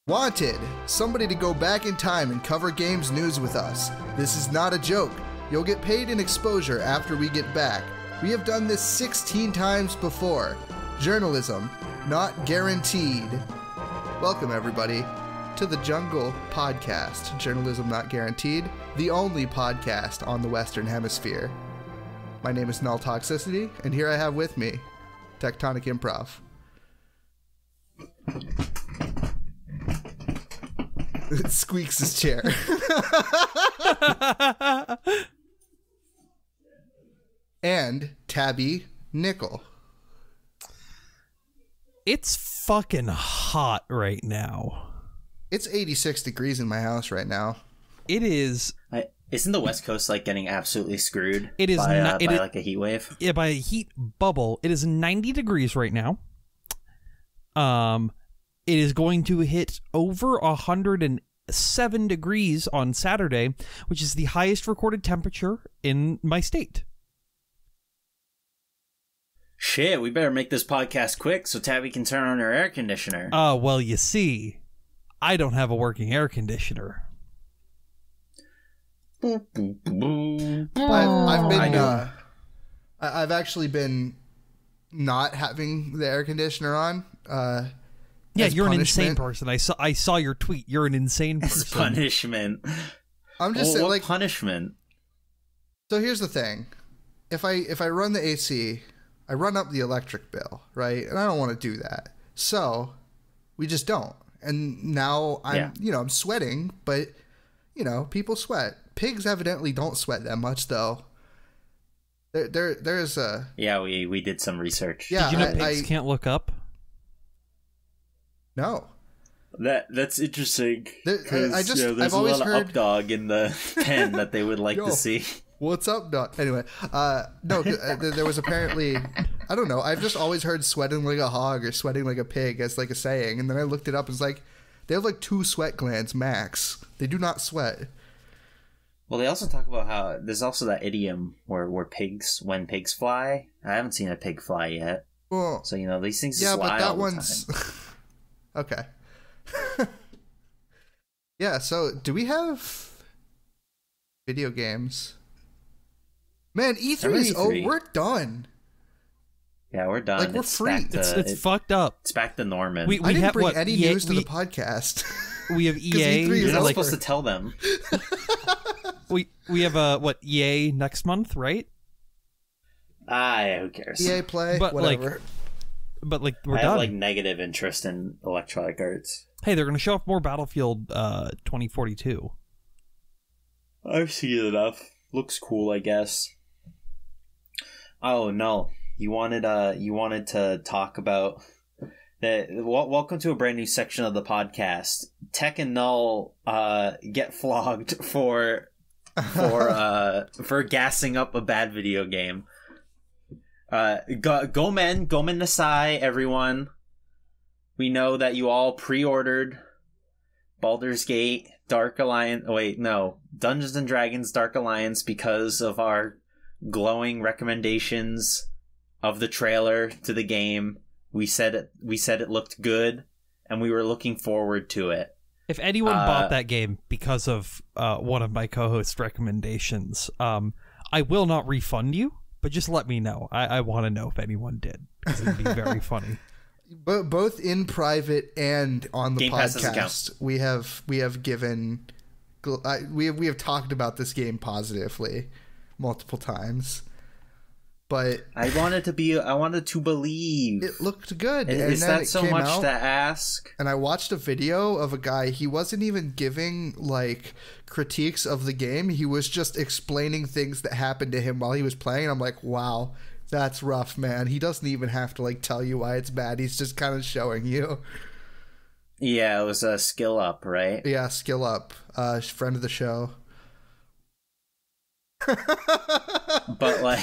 Wanted, somebody to go back in time and cover games news with us. This is not a joke. You'll get paid in exposure after we get back. We have done this 16 times before. Journalism, not guaranteed. Welcome everybody to the Jungle Podcast. Journalism not guaranteed, the only podcast on the Western Hemisphere. My name is Null Toxicity, and here I have with me Tectonic Improv. It squeaks his chair. And Tabby Nickel. It's fucking hot right now. It's 86 degrees in my house right now. It is. Isn't the West Coast like getting absolutely screwed? It is by not, like a heat wave. Yeah, by a heat bubble. It is 90 degrees right now. It is going to hit over 107 degrees on Saturday, which is the highest recorded temperature in my state. Shit, we better make this podcast quick so Tabby can turn on her air conditioner. Well, you see, I don't have a working air conditioner. I've actually been not having the air conditioner on. Yeah, you're an insane person. I saw your tweet. You're an insane person. It's punishment. I'm just saying, what like, punishment? So here's the thing: if I run the AC, I run up the electric bill, right? And I don't want to do that, so we just don't. And now I'm sweating, but people sweat. Pigs evidently don't sweat that much, though. There's a we did some research. Yeah, did you know pigs can't look up? No. That's interesting. There's I've a always lot heard of updog in the pen that they would like to see. What's up, dog? Anyway, no, there was apparently, I don't know, I've just always heard sweating like a hog or sweating like a pig as like a saying, and then I looked it up and it's like, they have like 2 sweat glands max. They do not sweat. Well, they also talk about how there's also that idiom when pigs fly. I haven't seen a pig fly yet. Well, so these things yeah, just lie but that all the one's time. okay. Yeah, so do we have video games? Man, E3 is over. We're done. Yeah, we're done. Like, we're free. It's fucked up. It's back to Norman. I didn't bring any news to the podcast. We have EA. You're not supposed to tell them. We have EA next month, right? Who cares? EA Play, but whatever. We're I done. have like negative interest in Electronic Arts. Hey, they're going to show off more Battlefield 2042. I've seen it enough. Looks cool, I guess. Oh no, you wanted to talk about that. Welcome to a brand new section of the podcast. Tech and Null get flogged for gassing up a bad video game. Gomen Nasai, everyone. We know that you all pre-ordered Baldur's Gate Dark Alliance. Oh, wait, no, Dungeons and Dragons Dark Alliance because of our glowing recommendations of the trailer to the game. We said it looked good, and we were looking forward to it. If anyone bought that game because of one of my co-host recommendations, I will not refund you, but just let me know. I want to know if anyone did, because it'd be very funny. But both in private and on the Game podcast, we have given, we have talked about this game positively multiple times. But I wanted to believe it looked good. Is that so much to ask? And I watched a video of a guy. He wasn't even giving like critiques of the game. He was just explaining things that happened to him while he was playing. I'm like, wow, that's rough, man. He doesn't even have to like tell you why it's bad. He's just kind of showing you. Yeah, it was a Skill Up, right? Yeah, Skill Up, friend of the show. But like,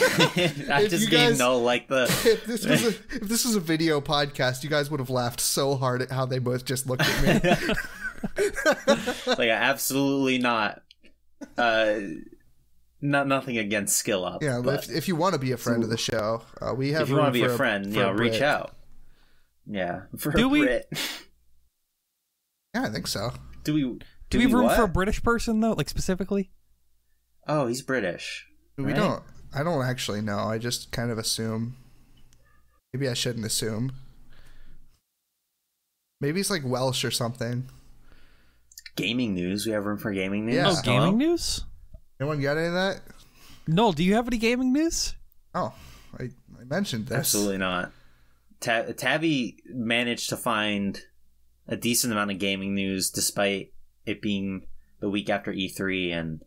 I just didn't know like the. If this was a video podcast, you guys would have laughed so hard at how they both just looked at me. Like, absolutely not. Nothing against Skill Up. Yeah, but if you want to be a friend of the show, we have. If you want to be a friend, reach out. Yeah, Do we? Brit. Yeah, I think so. Do we have room what? for a British person though, like specifically? Oh, he's British. We right? don't. I don't actually know. I just kind of assume. Maybe I shouldn't assume. Maybe he's like Welsh or something. Gaming news. We have room for gaming news. Yeah. Oh, gaming news? Anyone got any of that? Noel, do you have any gaming news? Oh, I mentioned this. Absolutely not. Tabby managed to find a decent amount of gaming news despite it being the week after E3 and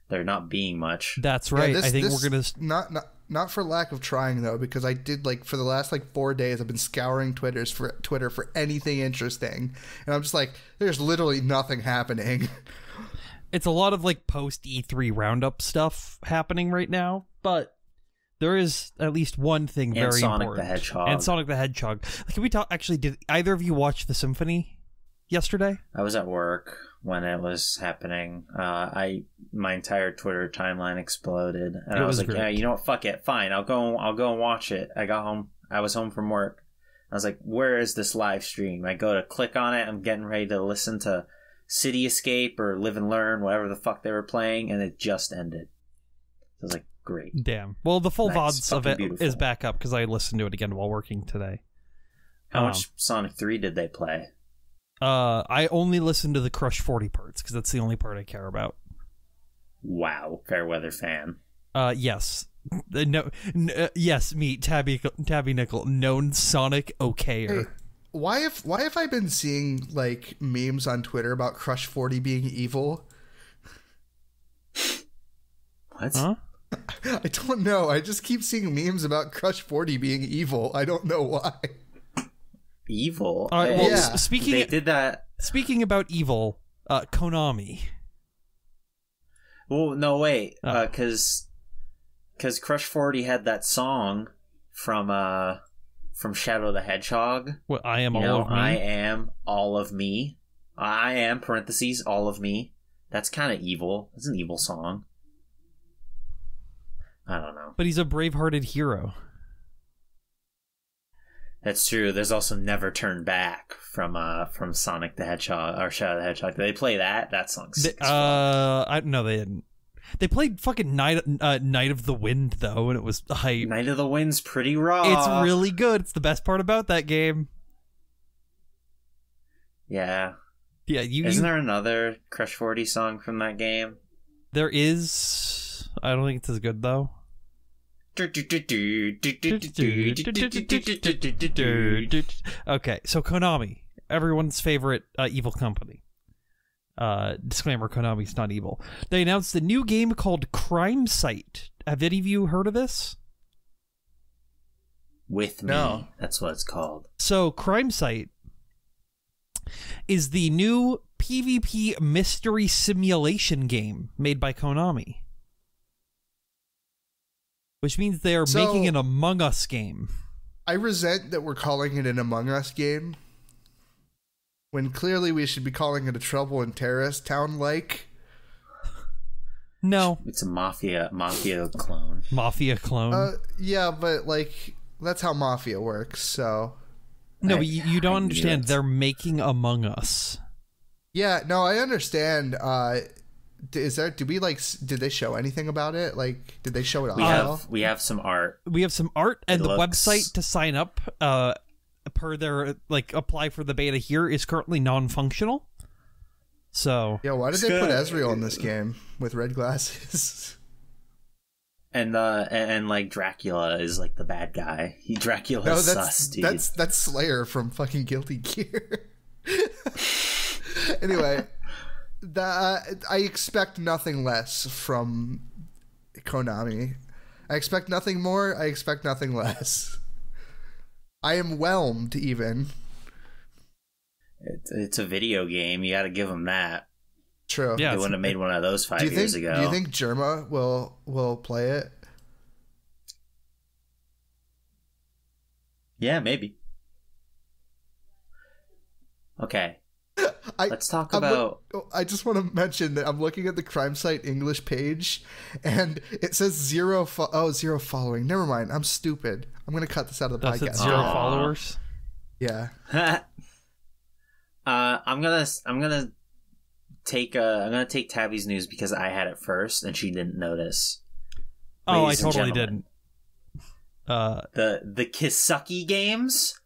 there not being much. That's right. Yeah, I think we're gonna not for lack of trying though, because I did like for the last like 4 days I've been scouring Twitter for anything interesting, and I'm just like, there's literally nothing happening. It's a lot of like post E3 roundup stuff happening right now, but there is at least one thing And very Sonic important. the Hedgehog. And Sonic the Hedgehog. Can we talk? Actually, did either of you watch the Symphony yesterday? I was at work when it was happening. My entire Twitter timeline exploded, and It I was was like, great. "Yeah, you know what? Fuck it, fine. I'll go and watch it." I got home. I was home from work. I was like, "Where is this live stream?" I go to click on it. I'm getting ready to listen to City Escape or Live and Learn, whatever the fuck they were playing, and it just ended. I was like, "Great." Damn. Well, the full Nice. VODs of Fucking it beautiful. is back up because I listened to it again while working today. How much Sonic 3 did they play? I only listened to the Crush 40 parts because that's the only part I care about. Wow, Fairweather fan. Yes. Yes, me, Tabby Nickel, known Sonic okayer. Hey, why have I been seeing like memes on Twitter about Crush 40 being evil? What? Huh? I don't know. I just keep seeing memes about Crush 40 being evil. I don't know why. Evil? Well, Yeah. speaking They did that. Speaking about evil, Konami. Well, no, wait. Oh. Because Crush 40 had that song from Shadow the Hedgehog. What, I am You all know, of me. I am all of me. I am, parentheses, all of me. That's kind of evil. It's an evil song. I don't know. But he's a brave-hearted hero. That's true. There's also Never Turn Back from Sonic the Hedgehog or Shadow the Hedgehog. Did they play that? That song's sick as fuck. No, they didn't. They played fucking Night of the Wind though, and it was hype. Night of the Wind's pretty raw. It's really good. It's the best part about that game. Yeah. Yeah, Isn't there another Crush 40 song from that game? There is. I don't think it's as good though. Okay, so Konami, everyone's favorite evil company. Disclaimer: Konami's not evil. They announced a new game called Crime Site. Have any of you heard of this? With Me. No. That's what it's called. So Crime Site is the new PvP mystery simulation game made by Konami. Which means they are making an Among Us game. I resent that we're calling it an Among Us game, when clearly we should be calling it a Trouble in Terrorist Town like. No. It's a mafia clone. Mafia clone. Yeah, but like that's how Mafia works, so. No, but you don't I knew understand. it. They're making Among Us. Yeah, no, I understand. Did they show anything about it? Like, did they show it all? We have some art. We have some art, and It the looks- website to sign up per their apply for the beta here is currently non-functional. So Yeah, why did they put Ezreal in this game with red glasses? And like Dracula is like the bad guy. Dracula's No, sus, dude. that's Slayer from fucking Guilty Gear. Anyway, I expect nothing less from Konami. I expect nothing more. I expect nothing less. I am whelmed, even. It's a video game. You got to give them that. True. Yeah, They wouldn't have made one of those 5 years ago. Do you think Germa will play it? Yeah, maybe. Okay. Let's talk about... I just want to mention that I'm looking at the Crime Site English page, and it says zero following. Never mind. I'm stupid. I'm going to cut this out of the that's podcast. at 0 Aw. followers. Yeah. I'm gonna take Tabby's news because I had it first and she didn't notice. Oh, Ladies I and totally gentlemen, didn't. the Kisaki games.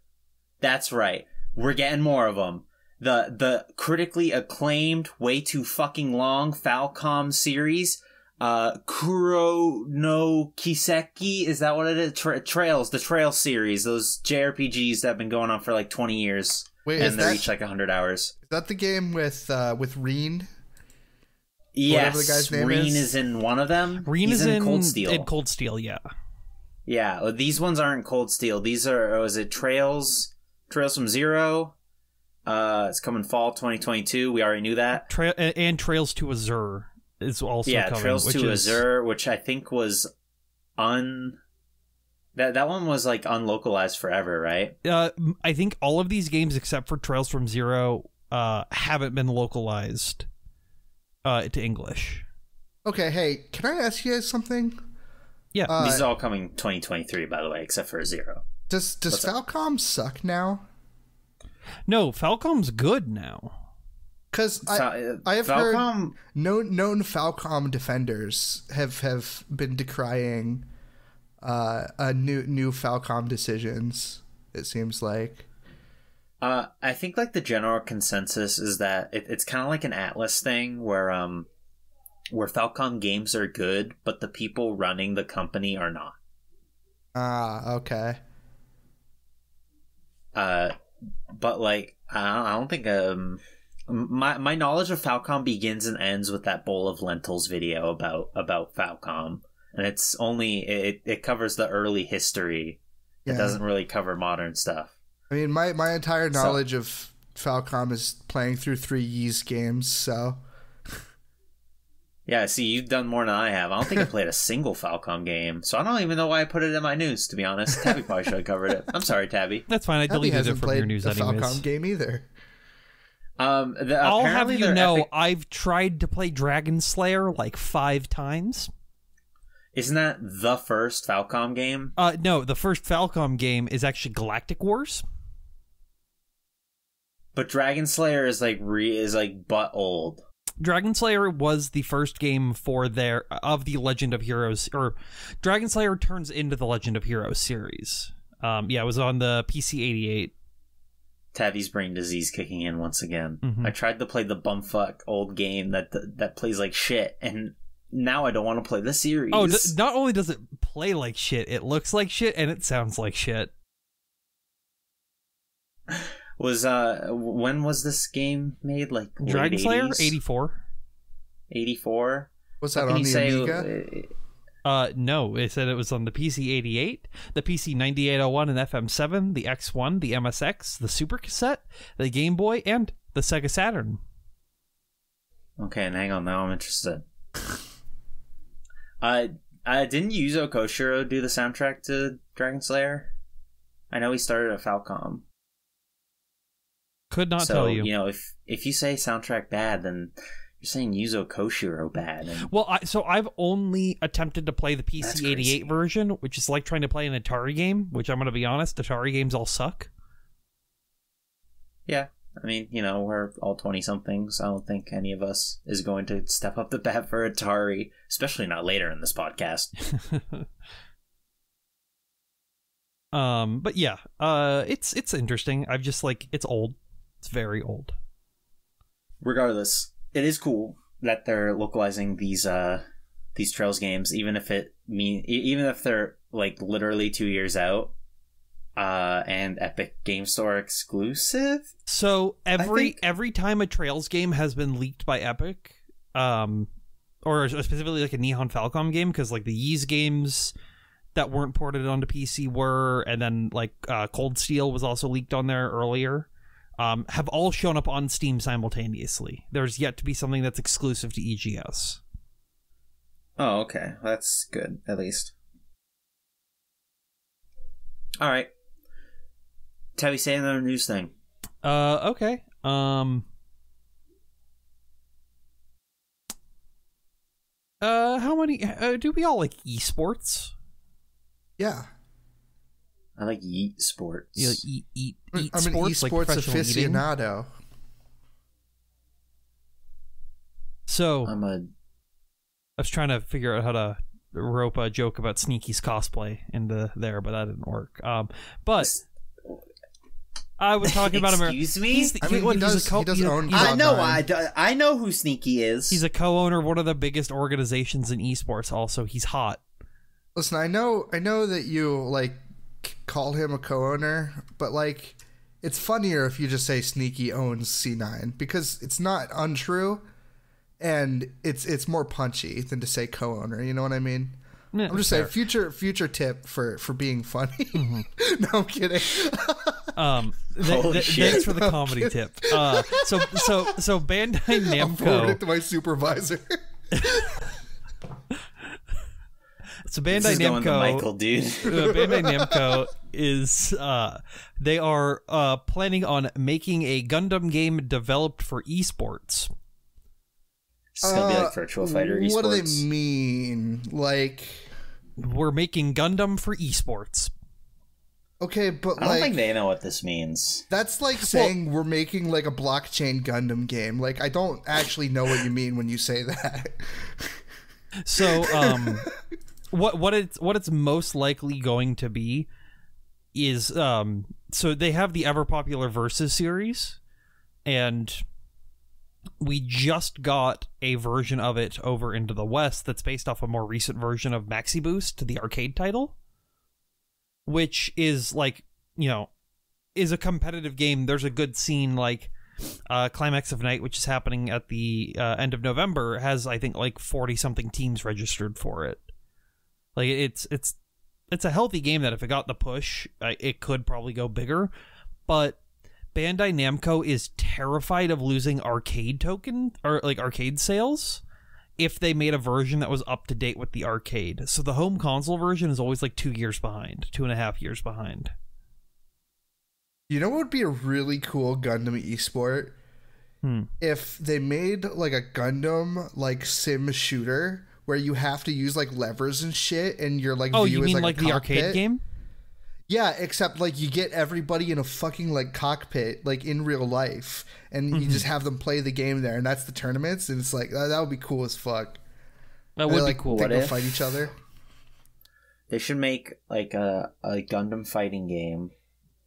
That's right. We're getting more of them. The critically acclaimed, way too fucking long Falcom series, Kuro no Kiseki, is that what it is? The Trails series, those JRPGs that have been going on for like 20 years. Wait, and they're each like 100 hours. Is that the game with Reen? Yes, the guy's name Reen is? is in one of them. Reen is in Cold Steel. In Cold Steel, yeah. Yeah, these ones aren't Cold Steel. These are, was it Trails from Zero? It's coming fall 2022. We already knew that. And Trails to Azure is also coming. Trails to Azure, which I think was that one was like unlocalized forever, right? I think all of these games except for Trails from Zero haven't been localized to English. Okay, hey, can I ask you guys something? Yeah. These are all coming 2023, by the way, except for Zero. Does Falcom suck now? No, Falcom's good now. Because I have heard known Falcom defenders have been decrying new Falcom decisions, it seems like. I think like the general consensus is that it's kind of like an Atlas thing where Falcom games are good, but the people running the company are not. Okay. But like I don't think my knowledge of Falcom begins and ends with that bowl of lentils video about Falcom, and it's only it covers the early history. Yeah. It doesn't really cover modern stuff. I mean, my entire knowledge of Falcom is playing through 3 Ys games, so. Yeah, see, you've done more than I have. I don't think I played a single Falcom game, so I don't even know why I put it in my news, to be honest. Tabby probably should have covered it. I'm sorry, Tabby. That's fine. I deleted it from your news anyways. Tabby hasn't played a Falcom game either. I'll have you know, I've tried to play Dragon Slayer like 5 times. Isn't that the first Falcom game? No, the first Falcom game is actually Galactic Wars. But Dragon Slayer is like butt old. Dragon Slayer was the first game for the Legend of Heroes, or Dragon Slayer turns into the Legend of Heroes series. Yeah, it was on the PC-88. Tabby's brain disease kicking in once again. Mm-hmm. I tried to play the bumfuck old game that plays like shit, and now I don't want to play the series. Oh, not only does it play like shit, it looks like shit, and it sounds like shit. When was this game made? Like Dragon Slayer 84. 84. Was that on the Amiga? No, it said it was on the PC-88, the PC-9801 and FM7, the X1, the MSX, the Super Cassette, the Game Boy, and the Sega Saturn. Okay, and hang on, now I'm interested. Didn't Yuzo Koshiro do the soundtrack to Dragon Slayer? I know he started at Falcom. Could not tell you. You know, if you say soundtrack bad, then you're saying Yuzo Koshiro bad. And well, so I've only attempted to play the PC-88 version, which is like trying to play an Atari game, which I'm going to be honest, Atari games all suck. Yeah, I mean, you know, we're all 20-somethings. I don't think any of us is going to step up the bat for Atari, especially not later in this podcast. But yeah, it's interesting. I've just like, it's old. It's very old. Regardless, it is cool that they're localizing these Trails games, even if they're like literally 2 years out, and Epic Game Store exclusive. So every time a Trails game has been leaked by Epic, or specifically like a Nihon Falcom game, because like the Ys games that weren't ported onto PC were, and then like Cold Steel was also leaked on there earlier. Have all shown up on Steam simultaneously. There's yet to be something that's exclusive to EGS. Oh, okay. That's good, at least. Alright. Tabby, say another news thing. Okay. How many... do we all like esports? Yeah. I like yeet sports. You like eat I'm sports, an esports like professional aficionado. So I'm a. I was trying to figure out how to rope a joke about Sneaky's cosplay into there, but that didn't work. But I was talking about him. Excuse me. He does own. I know who Sneaky is. He's a co-owner of one of the biggest organizations in esports. Also, he's hot. Listen, I know that you like call him a co-owner, but like, it's funnier if you just say Sneaky owns C9 because it's not untrue, and it's more punchy than to say co-owner. You know what I mean? Yeah, I'm just saying future tip for being funny. Mm-hmm. No, I'm kidding. Thanks for the comedy tip. So Bandai Namco. I'll forward it to my supervisor. So Bandai Namco, Michael, dude. Bandai Namco is they are planning on making a Gundam game developed for esports. It's gonna be like Virtua Fighter esports. What do they mean? Like, we're making Gundam for esports. Okay, but I don't think they know what this means. That's like saying we're making like a blockchain Gundam game. Like, I don't actually know what you mean when you say that. So, what it's most likely going to be is so they have the ever popular Versus series, and we just got a version of it over into the West that's based off a more recent version of Maxi Boost, the arcade title, which is like, is a competitive game. There's a good scene like Climax of Night, which is happening at the end of November, has I think like 40 something teams registered for it. Like it's a healthy game that if it got the push, it could probably go bigger. But Bandai Namco is terrified of losing arcade token or like arcade sales if they made a version that was up to date with the arcade. So the home console version is always like 2 years behind, 2.5 years behind. You know what would be a really cool Gundam esport? If they made like a Gundam like sim shooter where you have to use like levers and shit, and you're like, oh, view you mean as, like a the cockpit. Arcade game? Yeah, except like you get everybody in a fucking like cockpit, like in real life, and you just have them play the game there, and that's the tournaments, and it's like that would be cool as fuck. That would be cool. They go fight each other. They should make like a Gundam fighting game,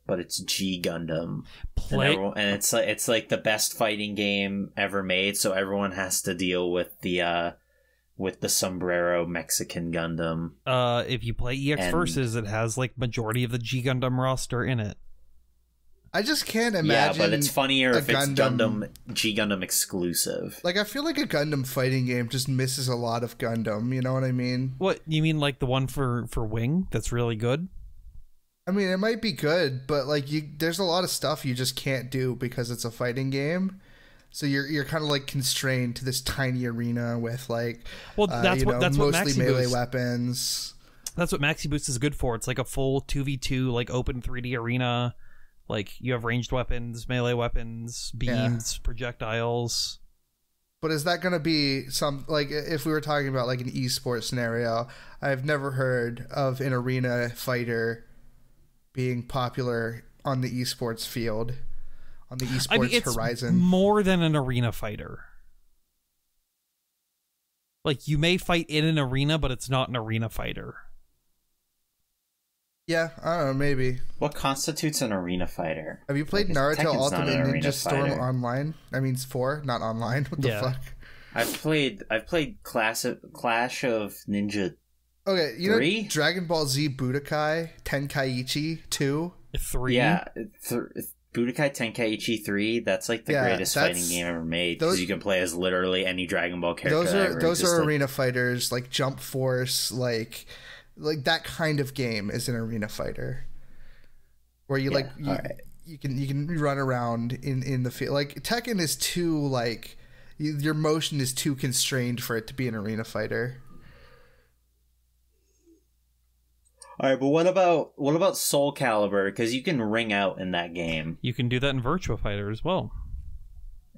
but it's G Gundam, and it's like the best fighting game ever made. So everyone has to deal with the sombrero Mexican Gundam. If you play EX Versus, it has like majority of the G Gundam roster in it. I just can't imagine. Yeah, but it's funnier if it's Gundam G Gundam exclusive. Like, I feel like a Gundam fighting game just misses a lot of Gundam. You know what I mean? What you mean, like the one for Wing that's really good? I mean, it might be good, but like there's a lot of stuff you just can't do because it's a fighting game. So you're kind of like constrained to this tiny arena with like, that's what mostly Maxi melee Boost. weapons. That's what Maxi Boost is good for. It's like a full 2v2 like open 3D arena. Like you have ranged weapons, melee weapons, beams, projectiles. But is that going to be some, like, if we were talking about like an esports scenario, I've never heard of an arena fighter being popular on the esports field. On the esports horizon. More than an arena fighter. Like, you may fight in an arena, but it's not an arena fighter. Yeah, I don't know, maybe. What constitutes an arena fighter? Have you played Naruto Ultimate Ninja Storm online? I mean, 4, not online. What the fuck? I've played Clash of Ninja. Okay, you 3? know Dragon Ball Z Budokai Tenkaichi 2? 3? Yeah, Budokai Tenkaichi 3, that's like the greatest fighting game ever made, because you can play as literally any Dragon Ball character. Those are arena fighters, like Jump Force, like that kind of game is an arena fighter, where you you can run around in the field. Like Tekken is too like your motion is too constrained for it to be an arena fighter. All right, but what about Soul Calibur? Because you can ring out in that game. You can do that in Virtua Fighter as well.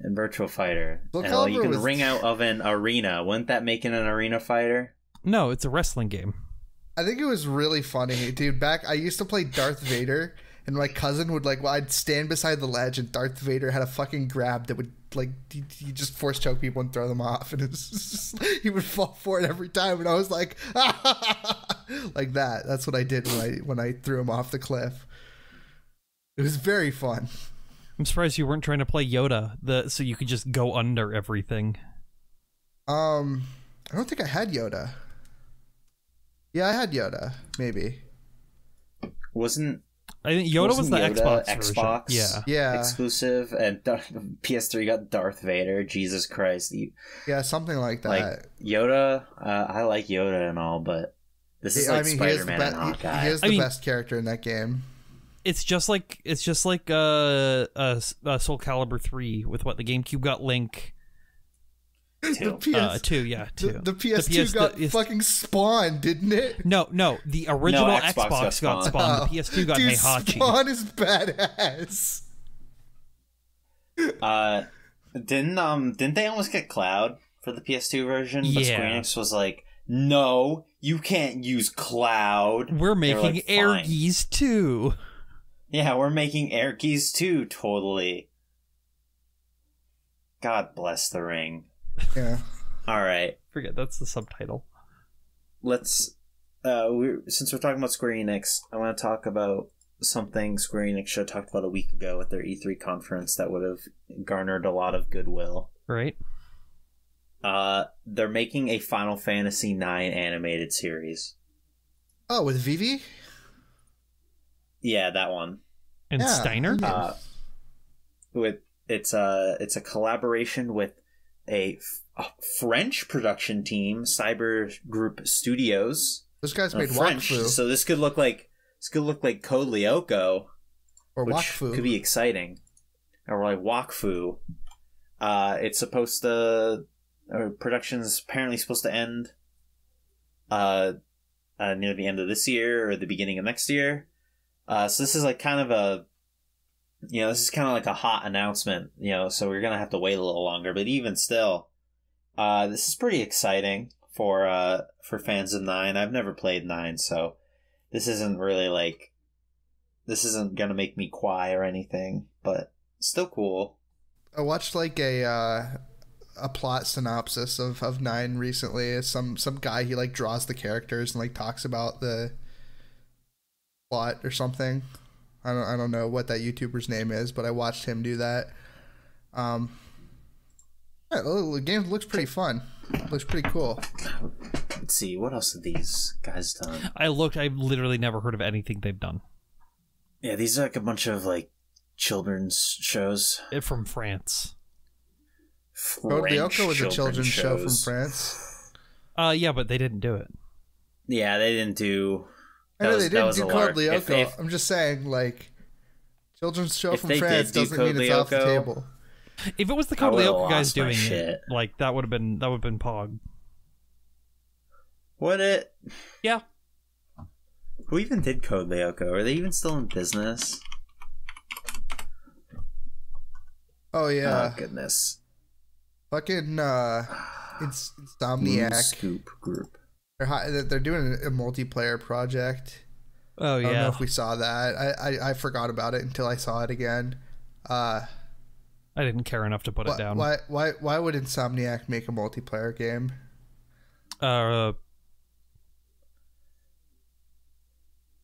In Virtua Fighter, you can ring out of an arena. Wouldn't that make it an arena fighter? No, it's a wrestling game. I think it was really funny, dude. I used to play Darth Vader, and my cousin would I'd stand beside the ledge, and Darth Vader had a fucking grab that would he just force choke people and throw them off, and it's just, he would fall for it every time, and I was like, like that. That's what I did when I threw him off the cliff. It was very fun. I'm surprised you weren't trying to play Yoda, so you could just go under everything. I don't think I had Yoda. Yeah, I had Yoda. Maybe. I think Yoda was the Yoda Xbox version. Yeah. Exclusive, and PS3 got Darth Vader. Jesus Christ. Yeah, something like that. Like, Yoda, I like Yoda and all, but this is like Spider-Man and Hawkeye. He is the best character in that game. It's just like Soul Calibur 3 with what the GameCube got Link. Two. The PS2 got fucking Spawn, didn't it? No, the original Xbox got Spawn. The PS2 got Heihachi. Spawn is badass. Didn't they almost get Cloud for the PS2 version? But Yeah. Square Enix was like, no, you can't use Cloud. We're making like, Air Geese too. Yeah, we're making Air Keys too, totally. God bless the ring. Yeah. Alright. Forget, that's the subtitle. Let's, since we're talking about Square Enix, I want to talk about something Square Enix should have talked about a week ago at their E3 conference that would have garnered a lot of goodwill. Right. They're making a Final Fantasy IX animated series. Oh, with Vivi? Yeah, that one. And Yeah. Steiner? It's a collaboration with a French production team, Cyber Group Studios. Those guys made French, Wakfu. so this could look like Code Lyoko, Or which Wakfu. could be exciting, or like Wakfu. It's supposed to. Production's apparently supposed to end near the end of this year or the beginning of next year. So this is like kind of like a hot announcement, so we're gonna have to wait a little longer. But even still, this is pretty exciting for fans of 9. I've never played 9, so this isn't gonna make me cry or anything, but still cool. I watched like a plot synopsis of 9 recently. It's some guy, he like draws the characters and like talks about the plot or something. I don't know what that YouTuber's name is, but I watched him do that. Yeah, the game looks pretty fun. Looks pretty cool. Let's see, what else have these guys done? I've literally never heard of anything they've done. Yeah, these are like a bunch of like children's shows From France. Code Lyoko was a children's show from France. Yeah, but they didn't do it. Yeah, they didn't do. I know they didn't do Code Lyoko. I'm just saying, like, children's show from France doesn't mean it's off the table. If it was the Code Lyoko guys doing it, it, like that would have been Pog. Would it? Yeah. Who even did Code Lyoko? Are they even still in business? Oh yeah. Oh goodness. Fucking Insomniac. Scoop Group. They're doing a multiplayer project. Oh yeah. I don't know if we saw that. I forgot about it until I saw it again. I didn't care enough to put it down. Why would Insomniac make a multiplayer game?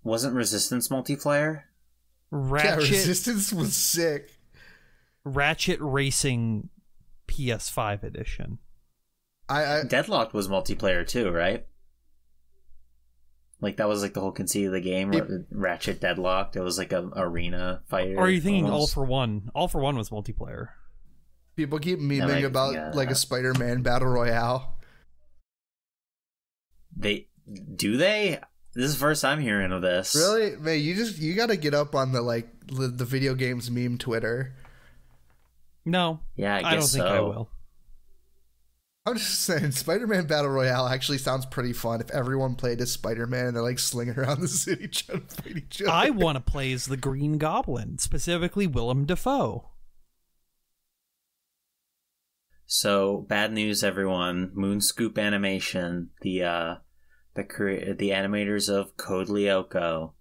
Wasn't Resistance multiplayer? Yeah, Resistance was sick. Ratchet Racing PS5 edition. Deadlocked was multiplayer too, right? Like that was like the whole conceit of the game. Ratchet Deadlocked. It was like a arena fighter. Or are you thinking almost. All for One? All for One was multiplayer. People keep memeing about like a Spider-Man battle royale. They? This is the first I'm hearing of this. Really, man? You got to get up on the video games meme Twitter. No. Yeah, I don't think I will. I'm just saying, Spider-Man Battle Royale actually sounds pretty fun if everyone played as Spider-Man and they're like slinging around the city trying to fight each other. I want to play as the Green Goblin, specifically Willem Dafoe. So, bad news, everyone. Moonscoop Animation, the animators of Code Lyoko,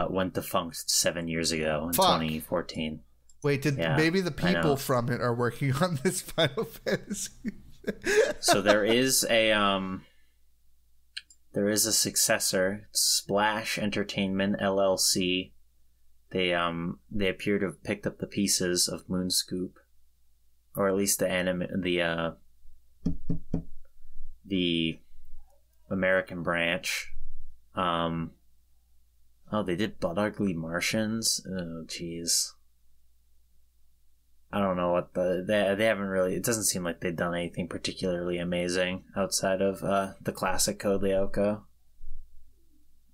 went defunct 7 years ago in 2014. Wait, maybe the people from it are working on this Final Fantasy? So there is a successor, Splash Entertainment LLC. They appear to have picked up the pieces of Moonscoop, or at least the American branch. They did But Ugly Martians. Oh, jeez. I don't know what they haven't really. It doesn't seem like they've done anything particularly amazing outside of the classic Code Lyoko.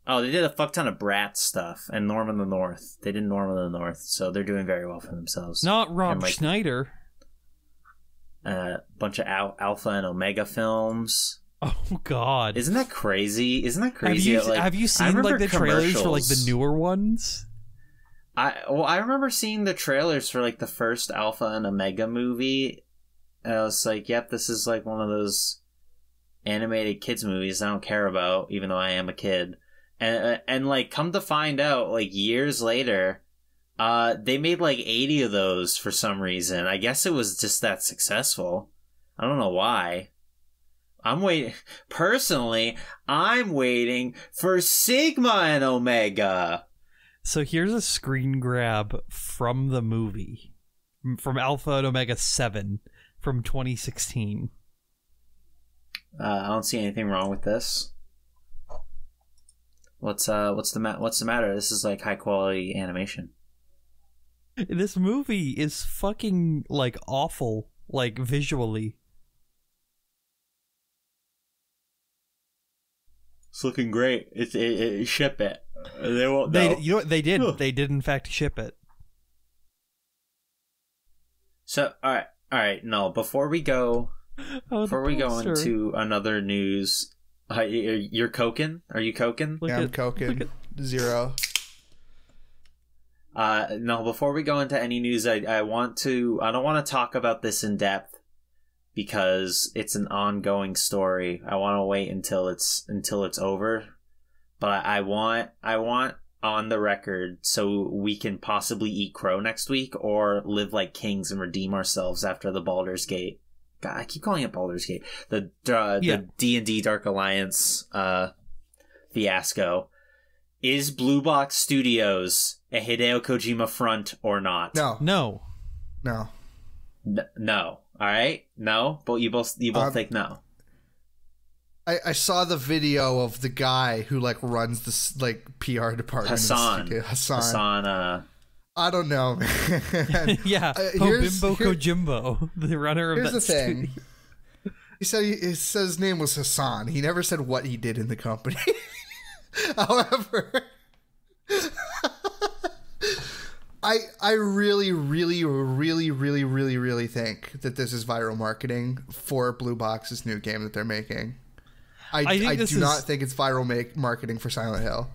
Oh, they did a fuck ton of Bratz stuff and Norm in the North. They did Norm in the North, so they're doing very well for themselves. Not Rob Schneider. Bunch of Alpha and Omega films. Oh God! Isn't that crazy? Have you seen like the trailers for like the newer ones? I remember seeing the trailers for like the first Alpha and Omega movie. And I was like, yep, this is like one of those animated kids movies I don't care about, even though I am a kid. And like, come to find out, like years later, they made like 80 of those for some reason. I guess it was just that successful. I don't know why. I'm waiting for Sigma and Omega. So here's a screen grab from the movie, from Alpha and Omega 7 from 2016. I don't see anything wrong with this. What's the matter? This is like high quality animation. This movie is fucking like awful, like visually. It's looking great. It ship it. They won't. You know what they did? They did in fact ship it. So all right. No, before we go into another news, you're coking. Are you coking? I'm coking. 0. No. Before we go into any news, I don't want to talk about this in depth because it's an ongoing story. I want to wait until it's over. But I want on the record so we can possibly eat crow next week or live like kings and redeem ourselves after the Baldur's Gate. God, I keep calling it Baldur's Gate. The D&D Dark Alliance fiasco. Is Blue Box Studios a Hideo Kojima front or not? No. No. All right. No, but you both think no. I saw the video of the guy who like runs this like PR department. Hassan. I don't know, man. Yeah, Bimbo Kojimbo, the runner of that. Here's the thing. He said his name was Hassan. He never said what he did in the company. However, I really, really, really, really, really, really think that this is viral marketing for Blue Box's new game that they're making. I do not think it's viral marketing for Silent Hill.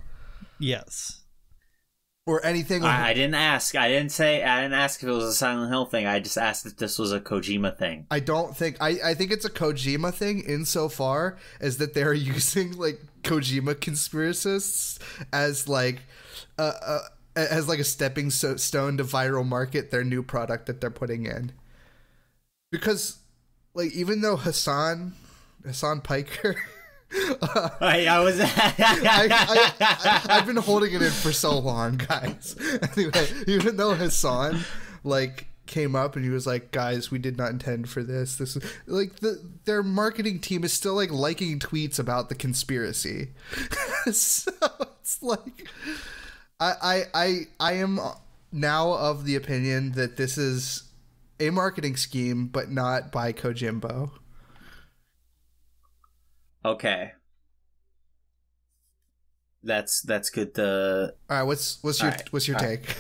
Yes. Or anything. I didn't ask. I didn't ask if it was a Silent Hill thing. I just asked if this was a Kojima thing. I don't think. I think it's a Kojima thing insofar as that they're using like Kojima conspiracists as like a stepping stone to viral market their new product that they're putting in. Because like even though Hassan Piker. I've been holding it in for so long, guys. Anyway, even though Hassan like came up and he was like, "Guys, we did not intend for this." This is like their marketing team is still like liking tweets about the conspiracy. So it's like I am now of the opinion that this is a marketing scheme, but not by Kojimbo. Okay, that's good. All right, what's your take?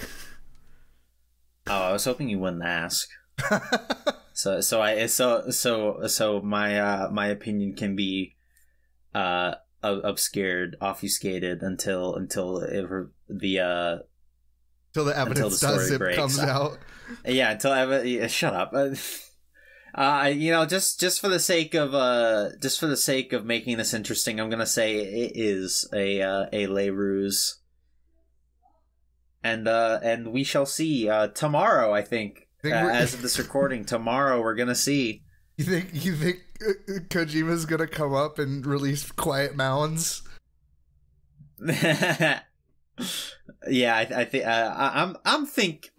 Oh, I was hoping you wouldn't ask. so my opinion can be obscured, obfuscated until the evidence comes out. Yeah, until shut up. Just for the sake of making this interesting, I'm gonna say it is a lay ruse, and we shall see tomorrow. I think as of this recording, tomorrow we're gonna see. You think Kojima's gonna come up and release Quiet Mounds? Yeah, I think I'm thinking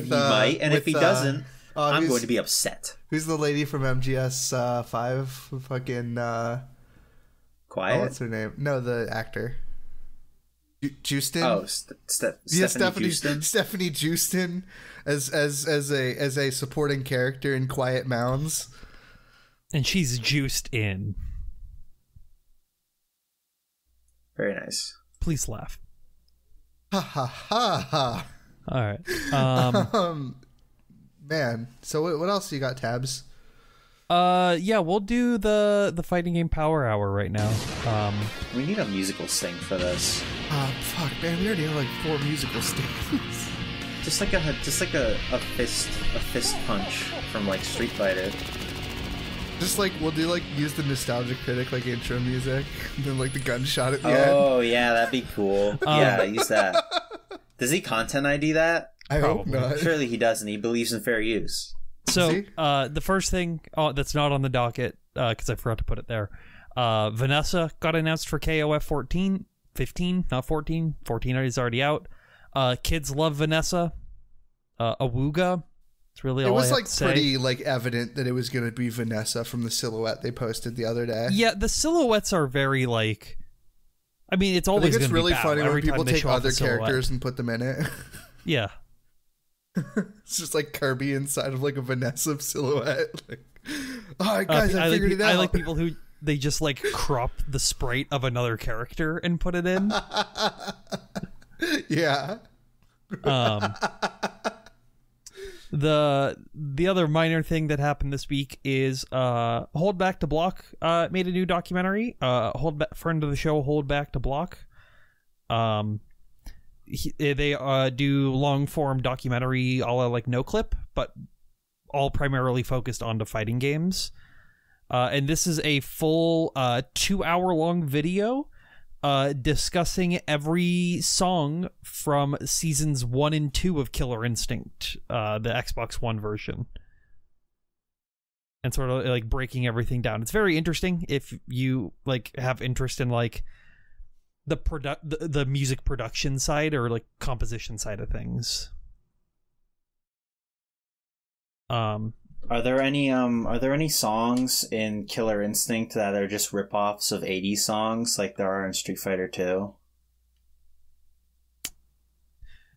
he might, and if he doesn't, I'm going to be upset. Who's the lady from MGS 5? Fucking Quiet. What's her name? No, the actor. Justin. Oh, Stephanie Justin. Stephanie Justin as a supporting character in Quiet Mounds, and she's juiced in. Very nice. Please laugh. Ha ha ha ha. All right. Man. So what else you got, Tabs? Yeah, we'll do the fighting game power hour right now. We need a musical sting for this. Fuck, man, we already have like 4 musical stings. Just like a fist punch from like Street Fighter. Just like we'll do like use the Nostalgia Critic like intro music, and then like the gunshot at the end. Oh yeah, that'd be cool. Yeah, use that. Does he content ID that? I hope not. Surely he doesn't. He believes in fair use. So the first thing that's not on the docket, because I forgot to put it there, Vanessa got announced for KOF 15, not 14. 14 is already out. Kids love Vanessa. Awooga. It's really all I have to say. Pretty like evident that it was going to be Vanessa from the silhouette they posted the other day. Yeah, the silhouettes are very like. I mean, it's always going to be really funny when people take other characters characters and put them in it. Yeah. It's just like Kirby inside of like a Vanessa silhouette. Like, all right, guys, I figured it out. I like people who they just like crop the sprite of another character and put it in. Yeah. The other minor thing that happened this week is Hold Back to Block made a new documentary. Friend of the show, Hold Back to Block. They do long form documentary a la like No Clip, but all primarily focused on the fighting games. And this is a full 2-hour long video discussing every song from seasons 1 and 2 of Killer Instinct, the Xbox One version, and sort of like breaking everything down. It's very interesting if you like have interest in like the music production side or like composition side of things. Are there any songs in Killer Instinct that are just rip-offs of 80s songs like there are in Street Fighter 2?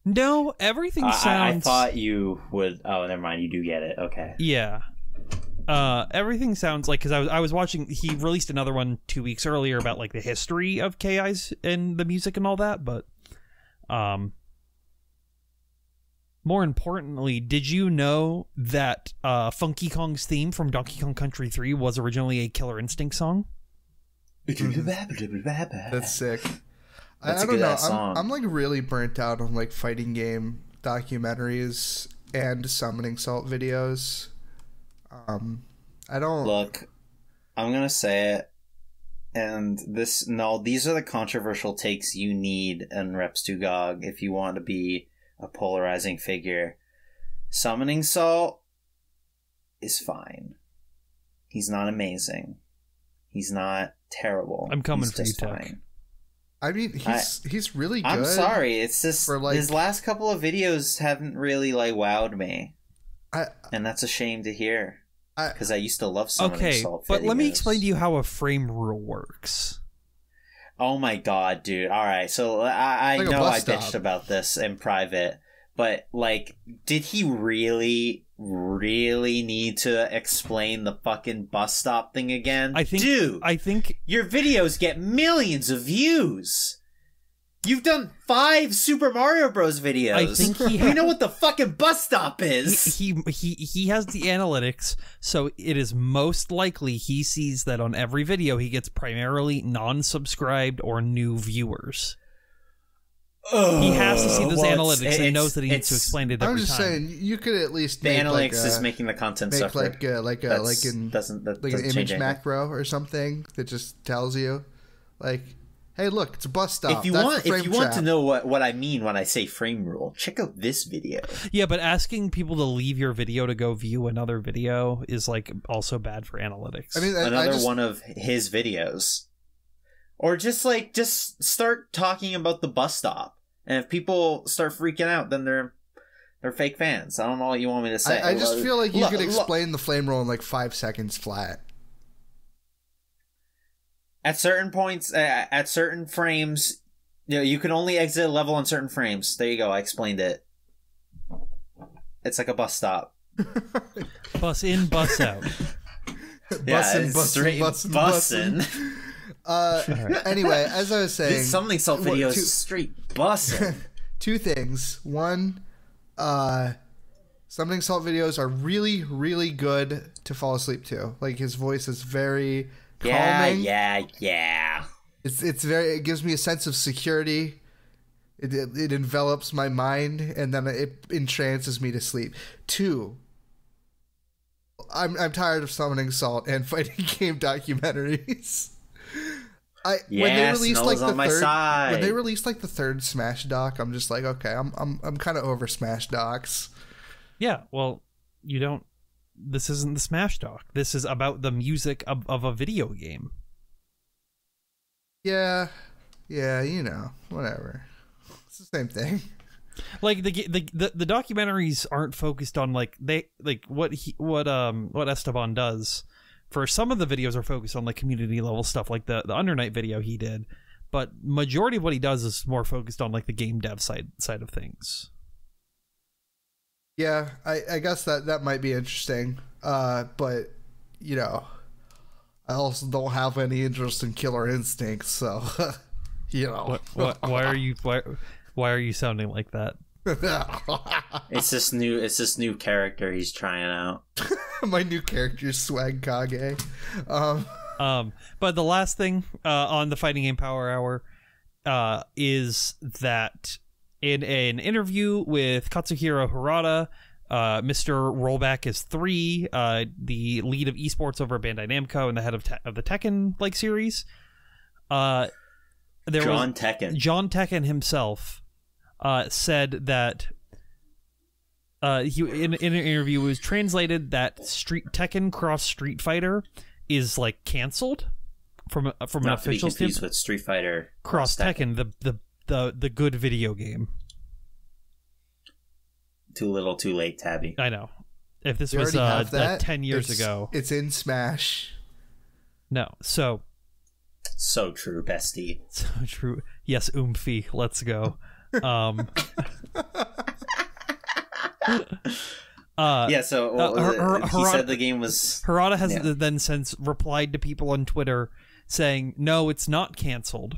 No, everything sounds... I thought you would... Oh, never mind. You do get it. Okay. Yeah. Everything sounds like... Because I was watching... He released another one 2 weeks earlier about like the history of KIs and the music and all that, but... More importantly, did you know that Funky Kong's theme from Donkey Kong Country 3 was originally a Killer Instinct song? That's sick. That's I don't know. song. I'm like really burnt out on like fighting game documentaries and Summoning Salt videos. I don't look. I'm gonna say it, and these are the controversial takes you need in Reps to GOG if you want to be a polarizing figure. Summoning Salt is fine. He's not amazing. He's not terrible. I'm coming He's for you, just Tech. fine. I mean, he's really good. I'm sorry. It's just like, his last couple of videos haven't really like wowed me, and that's a shame to hear. Because I used to love Summoning Salt videos. But let me explain to you how a frame rule works. Oh my god, dude. Alright, so I like know I bitched about this in private, but, like, did he really need to explain the fucking bus stop thing again? I think your videos get millions of views. You've done 5 Super Mario Bros. Videos. I think you know what the fucking bus stop is. He has the analytics, so it is most likely he sees that on every video he gets primarily non-subscribed or new viewers. He has to see those analytics and knows that he needs to explain it every time. I'm just saying, you could at least the make analytics is making the content suffer. Like an image macro or something that just tells you, like, Hey, look, it's a bus stop. If you want to know what I mean when I say frame rule, check out this video. Yeah, but asking people to leave your video to go view another video is like also bad for analytics. I mean, another one of his videos. Or just start talking about the bus stop. And if people start freaking out, then they're fake fans. I don't know what you want me to say. I just feel like you could explain the flame roll in like 5 seconds flat. At certain points, at certain frames, you can only exit a level on certain frames. There you go. I explained it. It's like a bus stop. Bus in, bus out. Bussin'. Anyway, as I was saying, Something Salt videos straight bussin'. 2 things. One, Something Salt videos are really, really good to fall asleep to. Like, his voice is very calming. Yeah. It gives me a sense of security. It envelops my mind, and then it entrances me to sleep. 2, I'm tired of Summoning Salt and fighting game documentaries. When they released like the third Smash doc, I'm just like, okay, I'm kind of over Smash docs. Yeah, well, you don't. This isn't the Smash doc. This is about the music of a video game. Yeah, you know, whatever. It's the same thing. Like the documentaries aren't focused on what Esteban does. For some of the videos are focused on like community level stuff, like the Under Night video he did. But majority of what he does is more focused on like the game dev side of things. Yeah, I guess that might be interesting. But you know, I also don't have any interest in Killer Instinct, so you know. Why are you sounding like that? It's this new character he's trying out. My new character is Swag Kage. But the last thing on the Fighting Game Power Hour is that in an interview with Katsuhiro Harada, Mr. Rollback is 3, the lead of esports over at Bandai Namco and the head of the Tekken like series. John Tekken himself said that he in an interview was translated that Tekken Cross Street Fighter is like canceled from an official standpoint. With Street Fighter Cross Tekken, the good video game. Too little, too late, Tabby. I know. If this was 10 years ago, it's in Smash. No, so true, bestie. So true. Yes, Oomphy. Let's go. He said the game was... Harada has then since replied to people on Twitter saying, no, it's not canceled.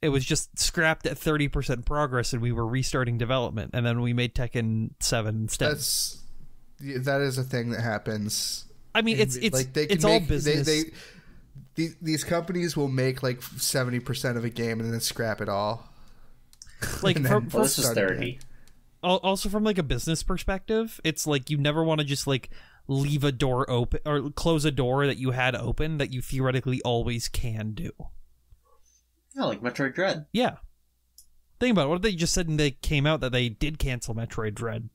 It was just scrapped at 30% progress and we were restarting development, and then we made Tekken 7 instead. That is a thing that happens. I mean, it's all business. These companies will make like 70% of a game and then scrap it all. Like this is 30. Also, from like a business perspective, it's like you never want to just like leave a door open or close a door that you had open that you theoretically always can do. Yeah, like Metroid Dread. Yeah. Think about it. What if they just said when they came out that they did cancel Metroid Dread?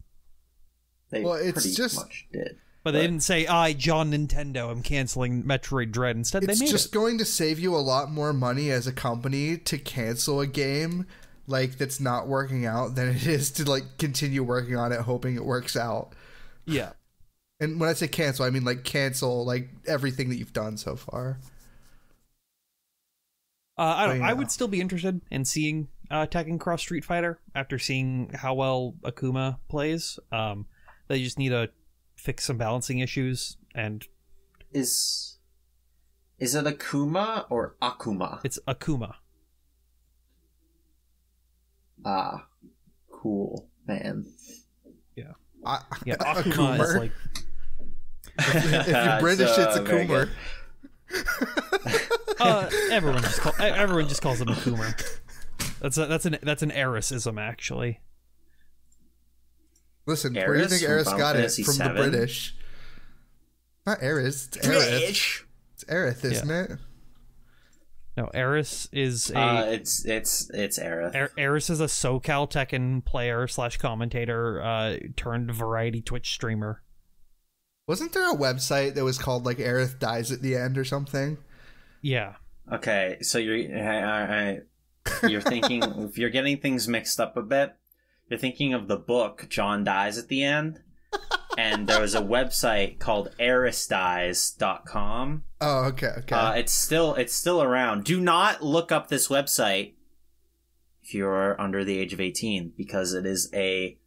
They pretty much did. But they didn't say, John Nintendo, I'm canceling Metroid Dread. Instead, they made it. It's just going to save you a lot more money as a company to cancel a game like that's not working out than it is to like continue working on it hoping it works out. Yeah. And when I say cancel, I mean like cancel like everything that you've done so far. I would still be interested in seeing Tekken Cross Street Fighter after seeing how well Akuma plays. They just need to fix some balancing issues. And is it Akuma or Akuma? It's Akuma. Ah, cool, man. Yeah. Akuma is like... if you're British, it's Akuma. Everyone just calls him Akuma. That's an Aerisism, actually. Listen, where do you think Aeris got it? From the British. Not Aeris, it's Aerith. It's Aerith, isn't it? No, Aeris is a... it's Aerith. Aeris is a SoCal Tekken player / commentator turned variety Twitch streamer. Wasn't there a website that was called like Aerith Dies at the End or something? Yeah. Okay, so you're thinking, if you're getting things mixed up a bit, you're thinking of the book John Dies at the End, and there was a website called aerisdies.com. Oh, okay. It's still around. Do not look up this website if you're under the age of 18, because it is a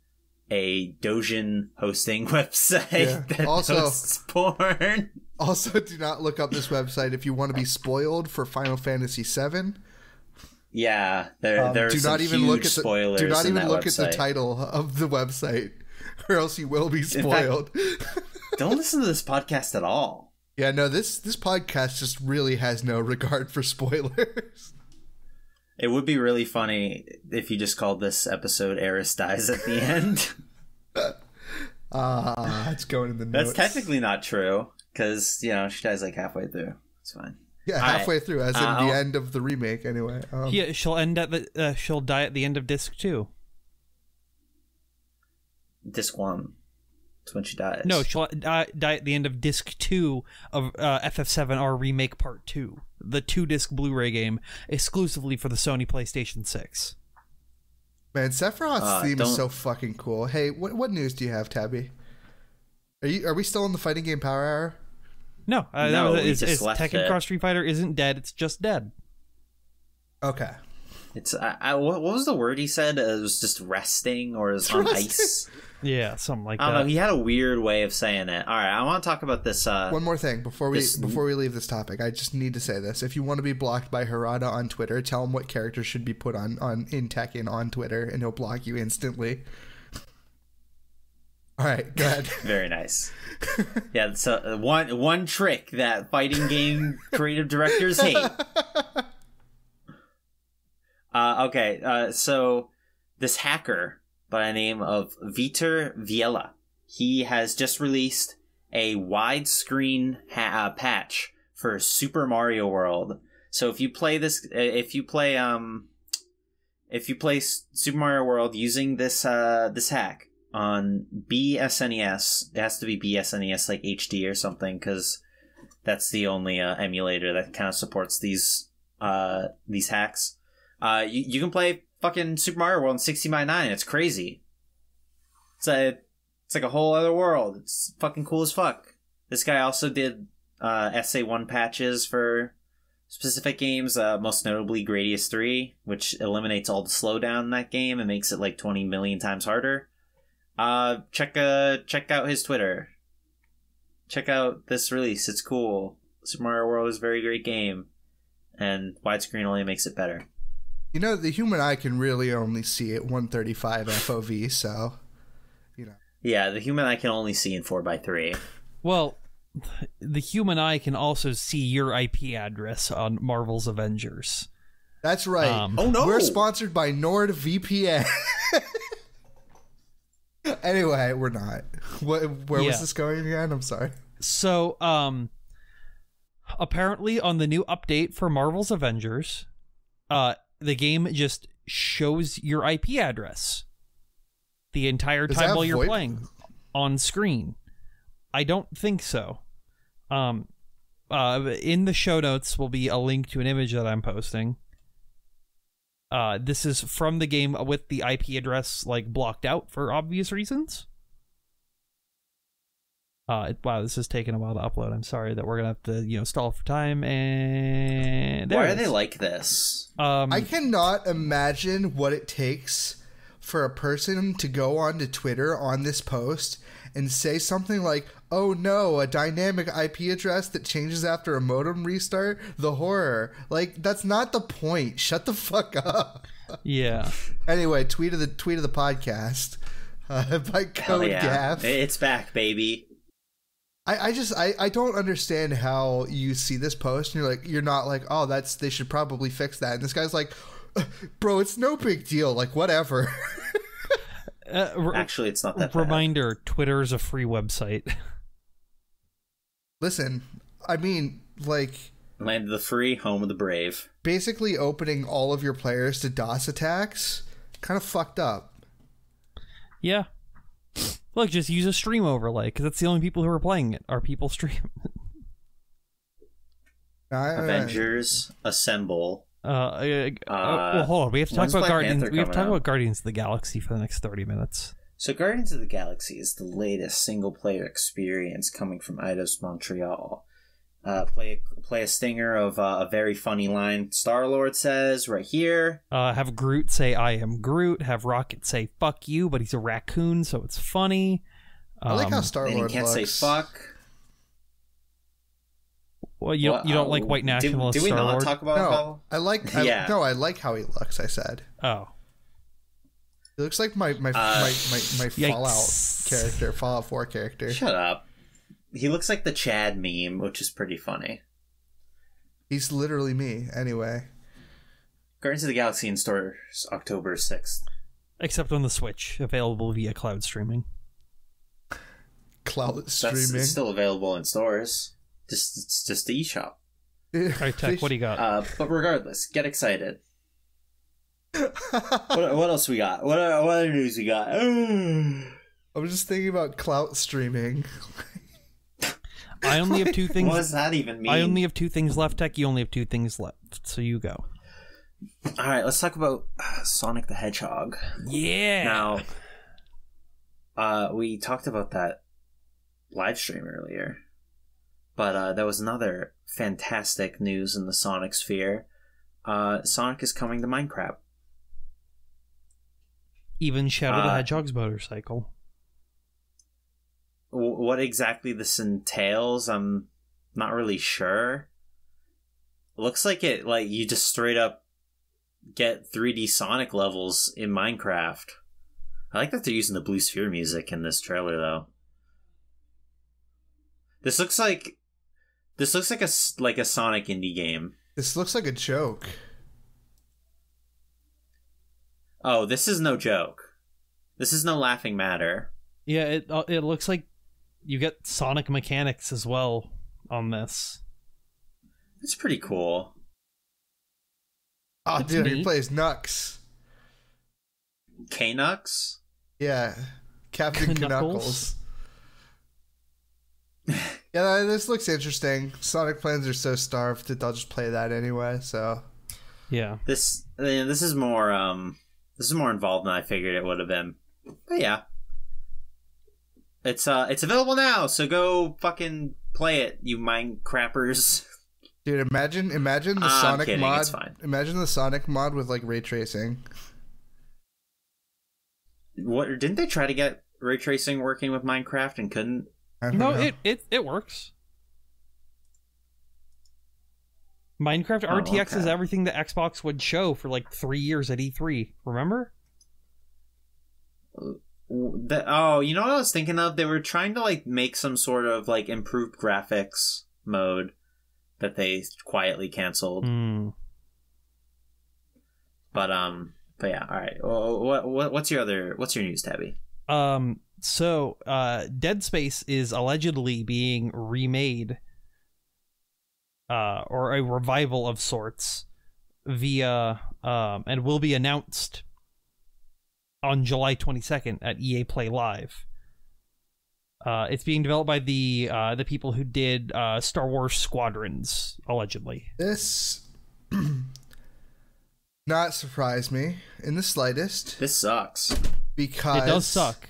Dojin hosting website that hosts porn. Also, do not look up this website if you want to be spoiled for Final Fantasy VII. Yeah, there are some huge spoilers. Do not even look website. at the title of the website, or else you will be spoiled. In fact, don't listen to this podcast at all. Yeah, no, this podcast just really has no regard for spoilers. It would be really funny if you just called this episode Aeris Dies at the End. It's going in the notes. That's technically not true, because, she dies like halfway through. It's fine. Yeah, halfway through, as in the end of the remake, anyway. Yeah, she'll die at the end of disc 2. Disc 1. That's when she dies. No, she'll die at the end of disc 2 of FF7R Remake Part 2, the 2-disc Blu-ray game exclusively for the Sony PlayStation 6. Man, Sephiroth's theme is so fucking cool. Hey, what news do you have, Tabby? Are we still in the fighting game Power Hour? No, it's Tekken Cross Street Fighter isn't dead. It's just dead. Okay. It's what was the word he said? It was just resting, or is on ice. Yeah, something like that. I don't know. He had a weird way of saying it. All right, I want to talk about this. One more thing before we leave this topic. I just need to say this. If you want to be blocked by Harada on Twitter, tell him what character should be put on in Tekken on Twitter, and he'll block you instantly. All right, go ahead. Very nice. Yeah, so one trick that fighting game creative directors hate. So this hacker by the name of Vitor Viela, he has just released a widescreen patch for Super Mario World. So if you play Super Mario World using this hack on BSNES, it has to be BSNES like HD or something, because that's the only emulator that kind of supports these hacks. You can play fucking Super Mario World in 60x9. It's crazy. It's like a whole other world. It's fucking cool as fuck. This guy also did SA1 patches for specific games, most notably Gradius 3, which eliminates all the slowdown in that game and makes it like 20 million times harder. Check out his Twitter. Check out this release. It's cool. Super Mario World is a very great game, and widescreen only makes it better. The human eye can really only see at 135 FOV, so, Yeah, the human eye can only see in 4:3. Well, the human eye can also see your IP address on Marvel's Avengers. That's right. Oh no! We're sponsored by NordVPN. Anyway, we're not. Where was this going again? I'm sorry. So, apparently on the new update for Marvel's Avengers, the game just shows your IP address the entire time while you're playing on screen. I don't think so. In the show notes will be a link to an image that I'm posting. This is from the game with the IP address blocked out for obvious reasons. Wow, this is taking a while to upload. I'm sorry that we're gonna have to stall for time. And why are they like this? I cannot imagine what it takes for a person to go onto Twitter on this post and say something like, "Oh no, a dynamic IP address that changes after a modem restart. The horror!" That's not the point. Shut the fuck up. Yeah. Anyway, tweet of the podcast by Code Gaff. It's back, baby. I don't understand how you see this post and you're not like, oh, they should probably fix that. And this guy's like, bro, it's no big deal. Whatever. Actually, it's not that Reminder, Twitter is a free website. Listen, I mean, land of the free, home of the brave. basically opening all of your players to DOS attacks, kind of fucked up. Yeah. Look, just use a stream overlay, because that's the only people who are playing it are people stream. Avengers Assemble. Well, hold on. We have to talk about Guardians. We have to talk about Guardians of the Galaxy for the next 30 minutes. So, Guardians of the Galaxy is the latest single-player experience coming from Eidos Montreal. Play a stinger of a very funny line Star-Lord says right here. Have Groot say "I am Groot." Have Rocket say "fuck you," but he's a raccoon, so it's funny. I like how Star-Lord looks. He can't say "fuck." Well, you don't like white nationalist do we Star-Lord? not talk about no, I like how he looks. I said. Oh. He looks like my Fallout character, Fallout 4 character. Shut up. He looks like the Chad meme, which is pretty funny. He's literally me, anyway. Guardians of the Galaxy in stores October 6th. Except on the Switch, available via cloud streaming. Cloud streaming? It's still available in stores. It's just the eShop. Alright, Tech, what do you got? But regardless, get excited. What else we got? What other news we got? I was just thinking about clout streaming. I only have two things. What does that even mean? I only have two things left, Tech. You only have two things left, so you go. All right, let's talk about Sonic the Hedgehog. Yeah. Now, we talked about that live stream earlier, but there was another fantastic news in the Sonic sphere. Sonic is coming to Minecraft. Even Shadow the Hedgehog's motorcycle. What exactly this entails, I'm not really sure. Looks like you just straight up get 3D Sonic levels in Minecraft. I like that they're using the Blue Sphere music in this trailer, though. This looks like a Sonic indie game. This looks like a joke. Oh, this is no joke. This is no laughing matter. Yeah, it looks like you get Sonic mechanics as well on this. It's pretty cool. Oh, dude, he plays Nux. K-Nux? Yeah, Captain Knuckles. Yeah, this looks interesting. Sonic fans are so starved that they'll just play that anyway. So, yeah, this is more involved than I figured it would have been. But yeah, it's available now. So go fucking play it, you Minecrappers. Dude, imagine the Sonic kidding, mod. it's fine. Imagine the Sonic mod with like ray tracing. What didn't they try to get ray tracing working with Minecraft and couldn't? No, it works. Minecraft RTX is everything that Xbox would show for like 3 years at E3. Remember? You know what I was thinking of? They were trying to like make some sort of like improved graphics mode that they quietly canceled. But yeah, all right. What's your news, Tabby? So Dead Space is allegedly being remade, or a revival of sorts, via and will be announced on July 22nd at EA Play Live. It's being developed by the people who did Star Wars Squadrons, allegedly. This not surprise me in the slightest. This sucks. Because it does suck.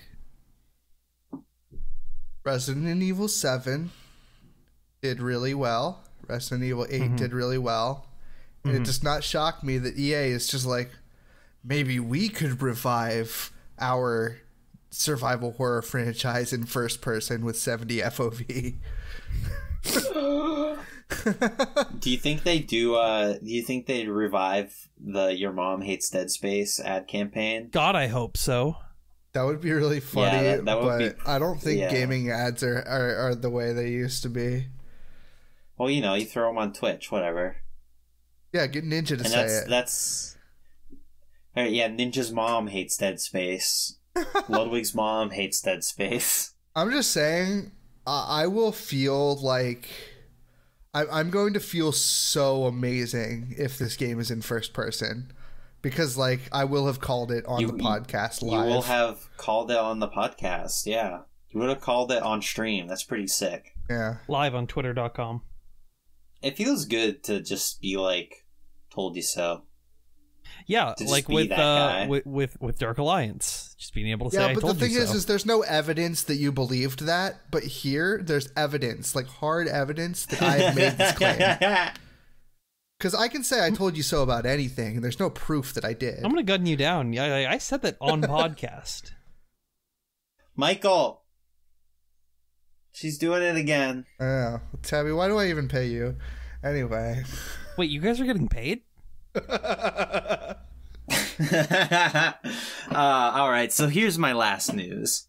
Resident Evil 7 did really well. Resident Evil 8 did really well. And it does not shock me that EA is just like, maybe we could revive our survival horror franchise in first person with 70 FOV. Do you think they do? Do you think they'd revive the "Your Mom Hates Dead Space" ad campaign? God, I hope so. That would be really funny, Yeah, that would but be, I don't think gaming ads are the way they used to be. Well, you throw them on Twitch, whatever. Yeah, get Ninja to say it. That's yeah. Ninja's mom hates Dead Space. Ludwig's mom hates Dead Space. I'm just saying, I will feel like I'm going to feel so amazing if this game is in first person. Because, like, I will have called it on the podcast live. You will have called it on the podcast, yeah. You would have called it on stream. That's pretty sick. Yeah. Live on twitter.com. It feels good to just be like, told you so. Yeah, like with Dark Alliance. Just being able to say, I told you so. Yeah, but the thing is there's no evidence that you believed that. But here, there's evidence, like hard evidence that I have made this claim. Because I can say I told you so about anything, and there's no proof that I did. I'm going to gun you down. Yeah, I said that on podcast. Michael! She's doing it again. Oh, Tabby, why do I even pay you? Anyway. Wait, you guys are getting paid? Alright, so here's my last news.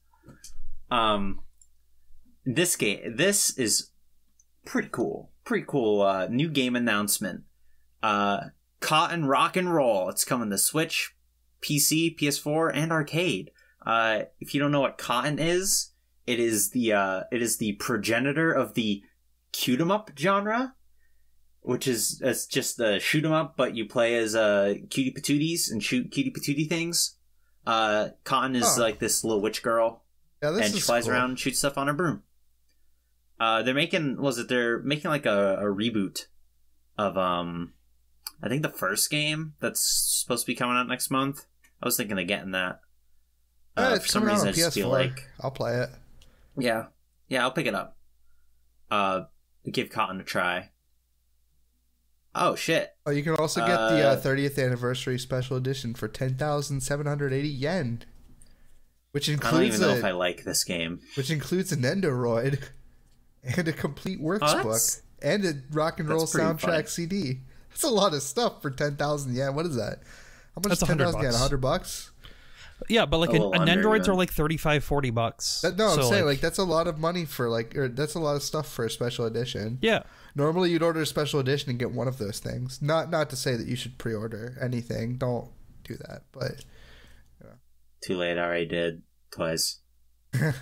This is pretty cool. Pretty cool new game announcement. Cotton Rock and Roll. It's coming to Switch, PC, PS4, and arcade. If you don't know what Cotton is, it is the progenitor of the shoot 'em up genre, which is it's just the shoot 'em up, but you play as cutie patooties and shoot cutie patootie things. Cotton is like this little witch girl, and she flies around and shoots stuff on her broom. They're making like a reboot of I think the first game that's supposed to be coming out next month. I was thinking of getting that. For some reason, I just feel like I'll play it. Yeah, I'll pick it up. Give Cotton a try. Oh shit! Oh, you can also get the 30th anniversary special edition for 10,780 yen, which includes. I don't even know if I like this game. Which includes a Nendoroid and a complete works book and a rock and roll soundtrack CD. That's a lot of stuff for 10,000 yen. What is that? How much is 10,000 yen? $100? Yeah, but like a Nendoroids are like $35-$40. I'm saying like that's a lot of money for that's a lot of stuff for a special edition. Yeah. Normally you'd order a special edition and get one of those things. Not to say that you should pre-order anything. Don't do that. But too late. I already did twice. So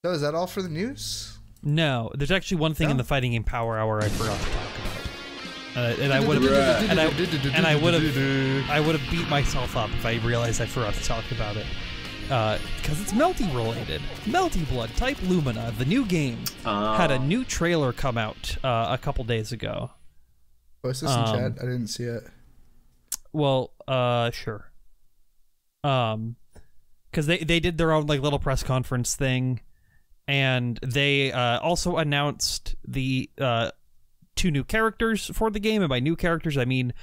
is that all for the news? No, there's actually one thing in the Fighting Game Power Hour I forgot to talk about. And I would have beat myself up if I realized I forgot to talk about it. Because it's Melty related. Melty Blood Type Lumina, the new game, had a new trailer come out a couple days ago. Post this in chat. I didn't see it. Well, sure. Because they did their own like little press conference thing, and they also announced the 2 new characters for the game, and by new characters I mean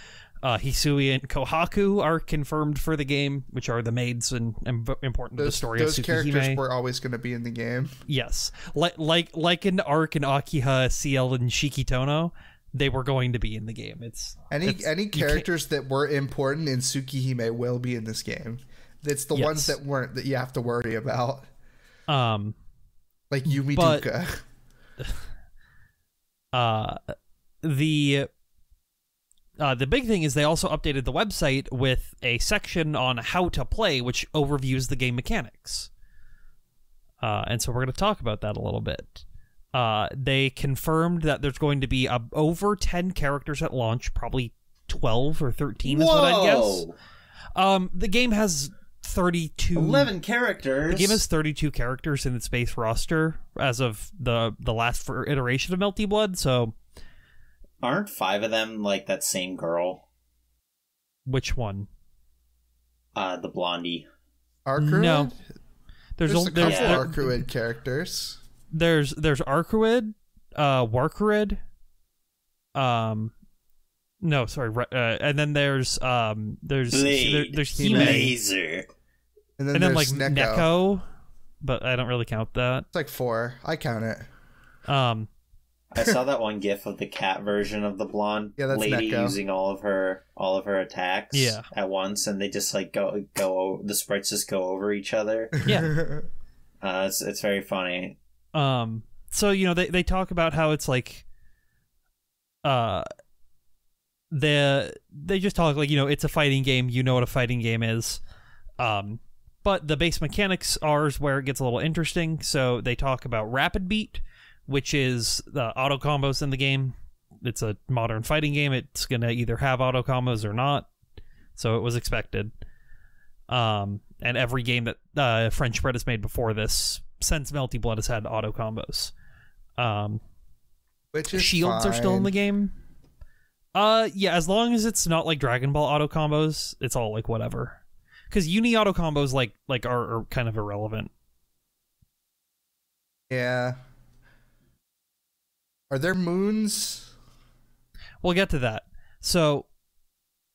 Hisui and Kohaku are confirmed for the game, which are the maids and important to the story of Tsukihime. Those characters were always going to be in the game. Yes, like in Arc and Akiha, CL, and Shikitono, they were going to be in the game. Any characters that were important in Tsukihime will be in this game. It's the ones that weren't that you have to worry about. Like Yumi Duka. The big thing is they also updated the website with a section on how to play, which overviews the game mechanics. And so we're going to talk about that a little bit. They confirmed that there's going to be over 10 characters at launch, probably 12 or 13 is what I'd guess. The game has 11 characters. The game has 32 characters in its base roster as of the last iteration of Melty Blood, so... Aren't 5 of them like that same girl? Which one? The blondie. Arcruid? No. There's a couple Arcruid characters. There's Arcruid, Warcruid, no, sorry, and then there's Blade. there's Hime. Laser. And then like Neko, but I don't really count that. It's like 4. I count it. I saw that one gif of the cat version of the blonde lady Neko. using all of her attacks at once, and they just like go the sprites just go over each other. Yeah. It's very funny. So they talk about how it's like they just talk like it's a fighting game, what a fighting game is. But the base mechanics are where it gets a little interesting. So they talk about rapid beat, which is the auto combos in the game. It's a modern fighting game. It's going to either have auto combos or not. So it was expected. And every game that French Bread has made before this, since Melty Blood, has had auto combos. Which is shields fine. are still in the game. Yeah, as long as it's not like Dragon Ball auto combos, it's all like whatever. Because uni auto combos are kind of irrelevant. Yeah. Are there moons? We'll get to that. So,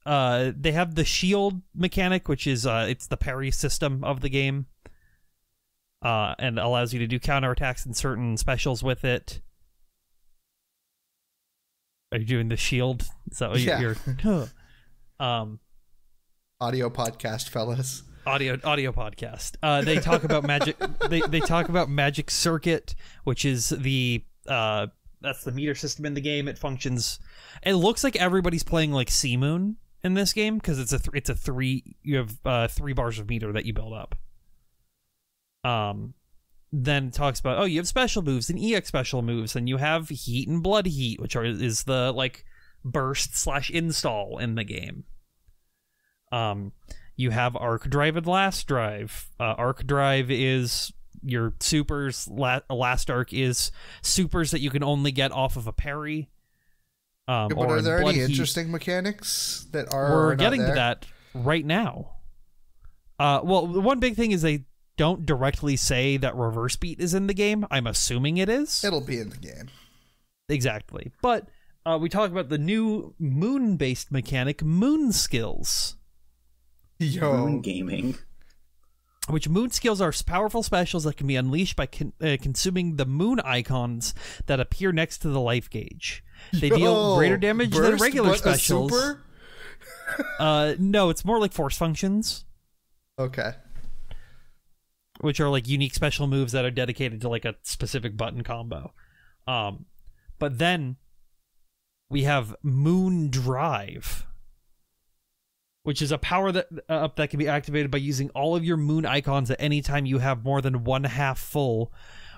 they have the shield mechanic, which is it's the parry system of the game, and allows you to do counterattacks and certain specials with it. Are you doing the shield? Is that what you're? Audio podcast, fellas. Audio podcast. They talk about magic. They talk about Magic Circuit, which is that's the meter system in the game. It functions. It looks like everybody's playing like Sea Moon in this game because it's a three. You have 3 bars of meter that you build up. Then it talks about you have special moves and EX special moves, and you have Heat and Blood Heat, which is the like burst / install in the game. You have Arc Drive and Last Drive. Arc Drive is your supers. Last Arc is supers that you can only get off of a parry. But are there any interesting mechanics that are? We're getting to that right now. Well, the one big thing is they don't directly say that reverse beat is in the game. I'm assuming it is. It'll be in the game. Exactly. But we talk about the new moon-based mechanic, Moon Skills. Moon gaming. Which moon skills are powerful specials that can be unleashed by consuming the moon icons that appear next to the life gauge. They deal greater damage than regular specials. No, it's more like force functions. Okay. Which are like unique special moves that are dedicated to like a specific button combo. But then we have Moon Drive, which is a power that can be activated by using all of your moon icons at any time you have more than 1/2 full,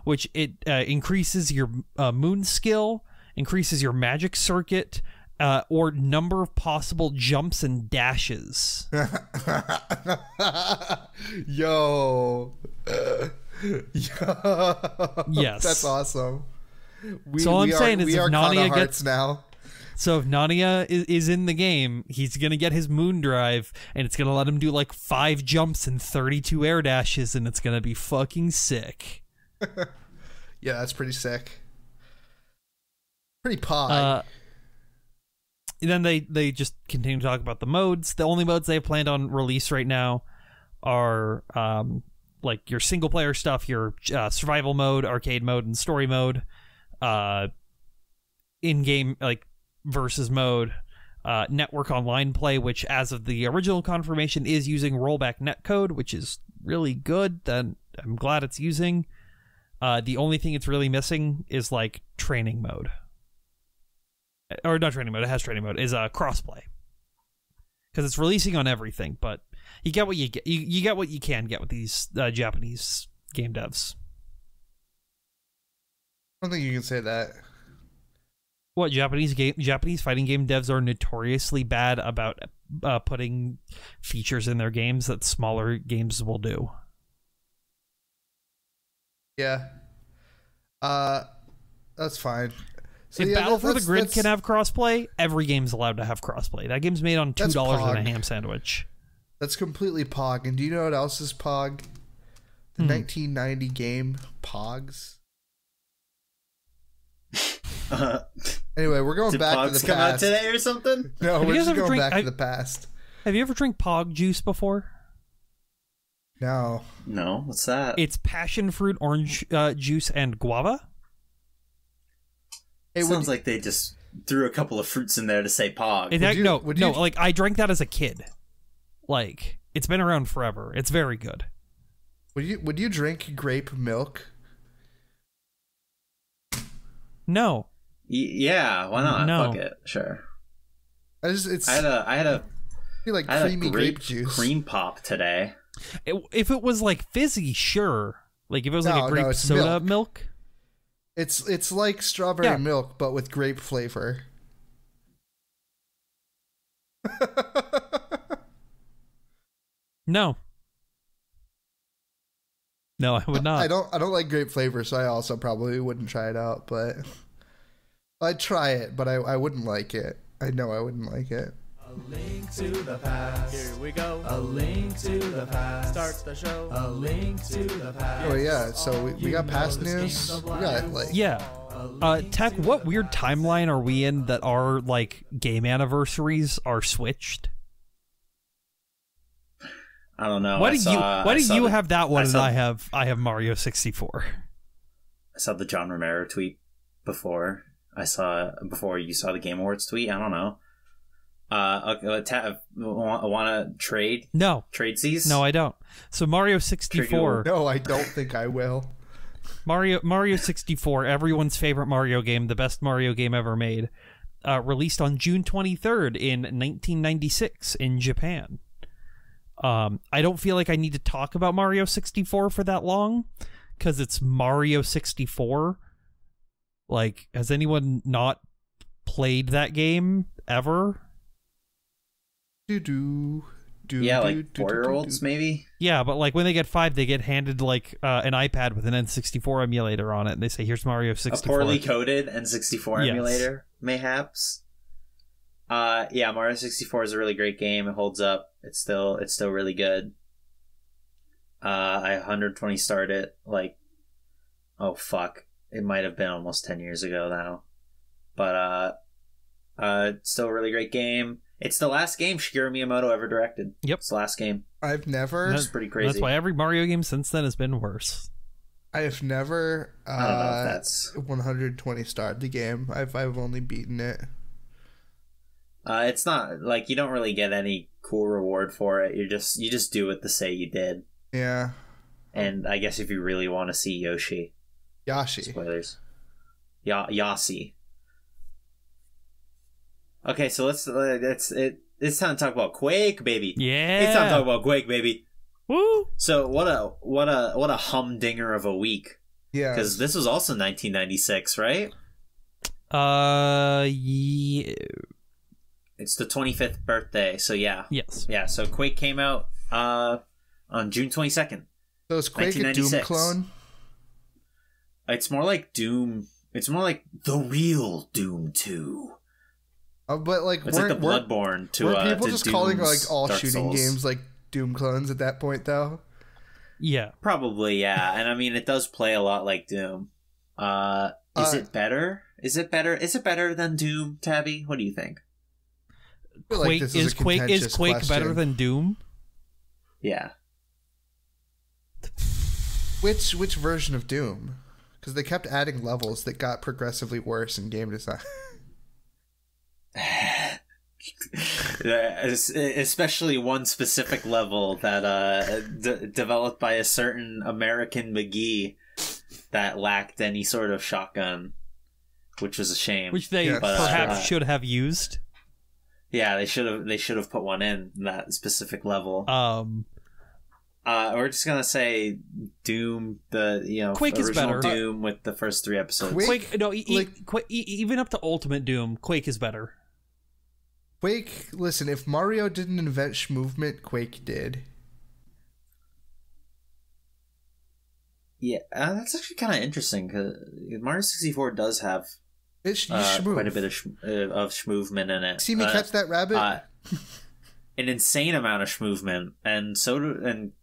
which it increases your moon skill, increases your magic circuit, or number of possible jumps and dashes. Yo. Yes. That's awesome. So all I'm saying is if Nania gets now. So if Nania is in the game, he's going to get his Moon Drive, and it's going to let him do like 5 jumps and 32 air dashes, and it's going to be fucking sick. Yeah, that's pretty sick. Pretty pog. Then they just continue to talk about the modes. The only modes they have planned on release right now are like your single player stuff, your survival mode, arcade mode, and story mode. In-game like versus mode, network online play, which as of the original confirmation is using rollback netcode, which is really good. Then I'm glad it's using. The only thing it's really missing is like training mode, or not training mode. It has training mode. Is crossplay because it's releasing on everything. But you get what you get. You get what you can get with these Japanese game devs. I don't think you can say that. What Japanese fighting game devs are notoriously bad about putting features in their games that smaller games will do. Yeah. That's fine. So if yeah, Battle for the Grid can have crossplay, every game's allowed to have crossplay. That game's made on $2 and a ham sandwich. That's completely pog. And do you know what else is pog? The 1990 game Pogs. Anyway, we're going Did back Pogs to the come out past. today or something? No, we're just going back to the past. Have you ever drank Pog juice before? No. No, what's that? It's passion fruit, orange juice, and guava. It sounds like they just threw a couple of fruits in there to say Pog. Like I drank that as a kid. Like it's been around forever. It's very good. Would you drink grape milk? No. Yeah, why not? No. Fuck it, sure. I had a creamy grape juice, cream pop today. If it was like fizzy, sure. Like if it was like a grape soda milk. It's like strawberry milk, but with grape flavor. No. No, I would not. I don't like grape flavor, so I also probably wouldn't try it out, but I'd try it, but I wouldn't like it. I know I wouldn't like it. A link to the past. Here we go. A link to the past. Start the show. A link to the past. Oh yeah, so we got past news. We got like Tech, what weird timeline are we in that our like game anniversaries are switched? I don't know. Why do you have that one and I have Mario 64? I saw the John Romero tweet before you saw the Game Awards tweet. I don't know. Want to trade? No. Trade seas? No, I don't. So Mario 64. No, I don't think I will. Mario 64, everyone's favorite Mario game, the best Mario game ever made, released on June 23rd in 1996 in Japan. I don't feel like I need to talk about Mario 64 for that long, because it's Mario 64. Like, has anyone not played that game ever? Yeah, like 4-year-olds maybe? Yeah, but like when they get 5, they get handed like an iPad with an N64 emulator on it, and they say, here's Mario 64. A poorly coded N64 emulator, mayhaps? Yeah, Mario 64 is a really great game. It holds up. It's still really good. I 120 starred it, like, oh fuck. It might have been almost 10 years ago now. But still a really great game. It's the last game Shigeru Miyamoto ever directed. Yep. It's the last game. I've never... That's pretty crazy. That's why every Mario game since then has been worse. I have never I don't know if that's 120 starred the game. I've only beaten it. It's not like you don't really get any cool reward for it. You just do what they say you did. Yeah. And I guess if you really want to see Yoshi. Yashi. Spoilers. Yossi. Okay, so it's time to talk about Quake, baby. Yeah. It's time to talk about Quake, baby. Woo! So what a humdinger of a week. Yeah. Because this was also 1996, right? Yeah. It's the 25th birthday, so yeah. Yes. Yeah, so Quake came out on June 22nd. So is Quake a Doom clone? It's more like Doom. It's more like the real Doom 2. But like, it's like the Bloodborne to were people to just Doom's calling like all Dark shooting Souls. games like Doom clones at that point, though? Yeah. Probably, yeah. And I mean, it does play a lot like Doom. Is it better? Is it better than Doom, Tabby? What do you think? Quake is Quake better than Doom? Yeah. Which version of Doom? Because they kept adding levels that got progressively worse in game design. Especially one specific level that developed by a certain American McGee that lacked any sort of shotgun, which was a shame. Which they perhaps should have used. Yeah, they should have put one in that specific level. We're just gonna say Doom, Quake is original better. Doom with the first 3 episodes. Quake no, even up to Ultimate Doom, Quake is better. Quake, listen, if Mario didn't invent movement, Quake did. Yeah, that's actually kind of interesting because Mario 64 does have quite a bit of schmovement in it. See me catch that rabbit? An insane amount of schmovement, and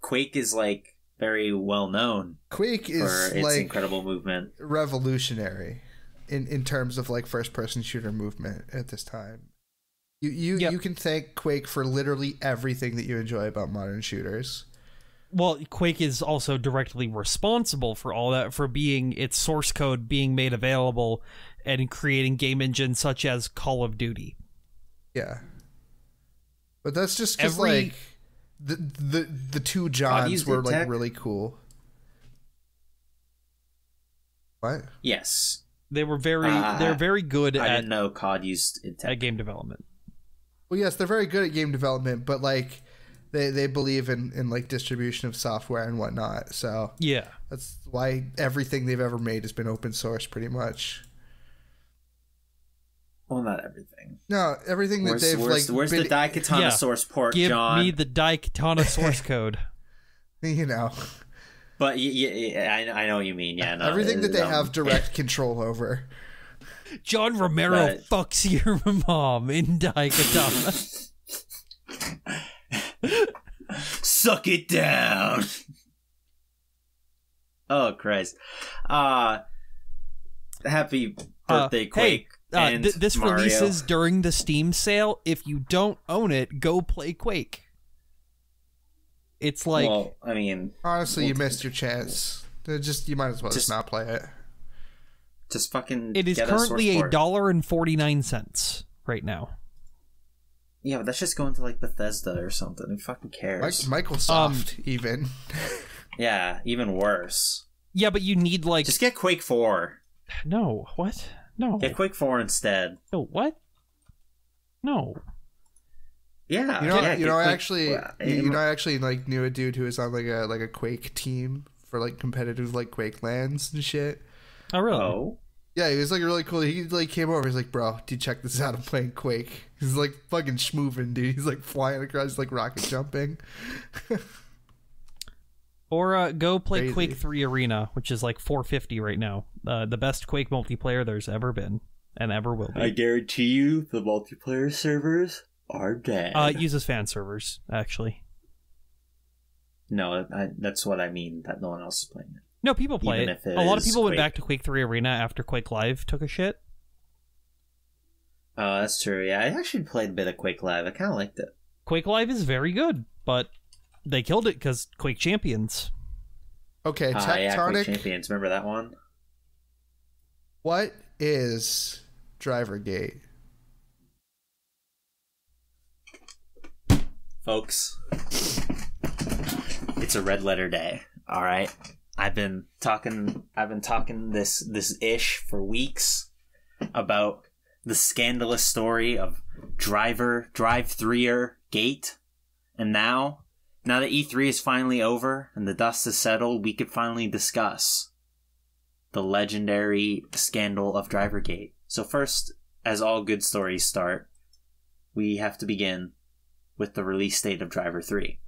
Quake is like very well known. Quake is for its like incredible movement, revolutionary in terms of like first person shooter movement at this time. You can thank Quake for literally everything that you enjoy about modern shooters. Well, Quake is also directly responsible for all that, for being its source code being made available and creating game engines such as Call of Duty. Yeah. But that's just because like the two Johns were like really cool. What? Yes, they were they're very good. I didn't know COD used at game development. Well, yes, they're very good at game development, but like they believe in like distribution of software and whatnot. So yeah, that's why everything they've ever made has been open source, pretty much. Well, not everything. No, everything that they've like. Where's the Daikatana source port, Give John? me the Daikatana source code. You know. But I know what you mean. Yeah, no, everything that they have direct control over. John Romero fucks your mom in Daikatana. Suck it down. Oh Christ! Happy birthday, Quake! Hey, this Mario. releases during the Steam sale. If you don't own it, go play Quake. It's like, well, I mean, honestly, you missed your chance. You might as well just not play it. Just fucking. It is currently $1.49 right now. Yeah, but that's just going to like Bethesda or something. Who fucking cares? Microsoft, even. Yeah, even worse. Yeah, but you need like just get Quake 4. No, what? No. Get Quake 4 instead. No, what? No. Yeah, I actually like knew a dude who was on like a Quake team for like competitive like Quake LANs and shit. Oh really? Oh. Yeah, he was like really cool. He like came over. He's like, "Bro, dude, check this out. I'm playing Quake." He's like fucking schmoovin', dude. He's like flying across, like rocket jumping. Or go play Crazy. Quake 3 Arena, which is like $4.50 right now. The best Quake multiplayer there's ever been and ever will be. I guarantee you, the multiplayer servers are dead. It uses fan servers, actually. No, that's what I mean. That no one else is playing it. No, people play Even it. if it A lot of is people went Quake. back to Quake 3 Arena after Quake Live took a shit. Oh, that's true. Yeah, I actually played a bit of Quake Live. I kind of liked it. Quake Live is very good, but they killed it because Quake Champions. Okay, Tectonic. Yeah, Quake Champions. Remember that one? What is Drivergate? Folks, it's a red letter day. All right, I've been talking this ish for weeks about the scandalous story of Drive-3er Gate, and now that E3 is finally over and the dust has settled, we could finally discuss the legendary scandal of Drivergate. So first, as all good stories start, we have to begin with the release date of Driver 3,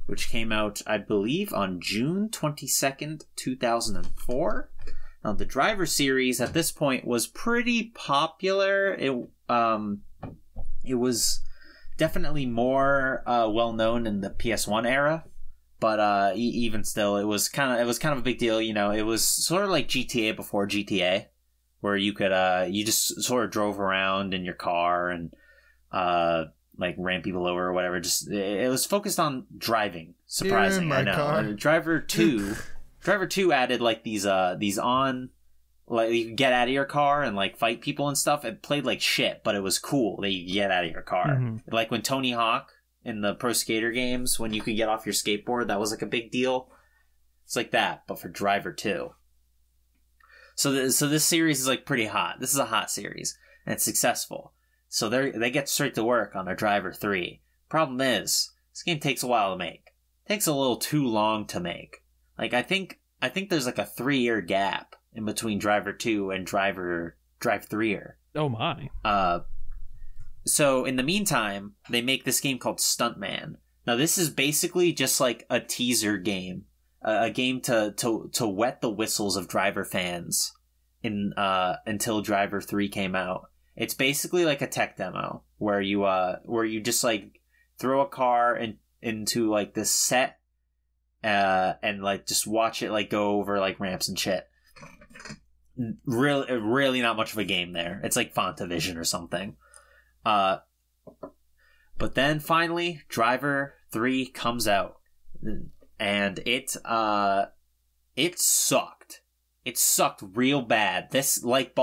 which came out, I believe, on June 22nd, 2004. Now, the Driver series at this point was pretty popular. It was definitely more well known in the PS1 era, but even still, it was kind of a big deal. You know, it was sort of like GTA before GTA, where you could you just sort of drove around in your car and like ran people over or whatever. Just it was focused on driving. Surprising, I know. Car. Driver 2 added like these on, like you could get out of your car and like fight people and stuff. It played like shit, but it was cool that you could get out of your car. Mm-hmm. Like when Tony Hawk in the Pro Skater games, when you could get off your skateboard, that was like a big deal. It's like that, but for Driver 2. So this series is like pretty hot. This is a hot series, and it's successful. So they get straight to work on a Driver 3. Problem is, this game takes a while to make. It takes a little too long to make. Like I think there's like a 3-year gap in between Driver 2 and Drive 3er. Oh my. So in the meantime, they make this game called Stuntman. Now this is basically just like a teaser game. A game to wet the whistles of Driver fans until Driver 3 came out. It's basically like a tech demo where you just like throw a car into like this set and like just watch it like go over like ramps and shit. Really not much of a game there. It's like Fantavision or something. But then finally Driver 3 comes out and it sucked. It sucked real bad. This like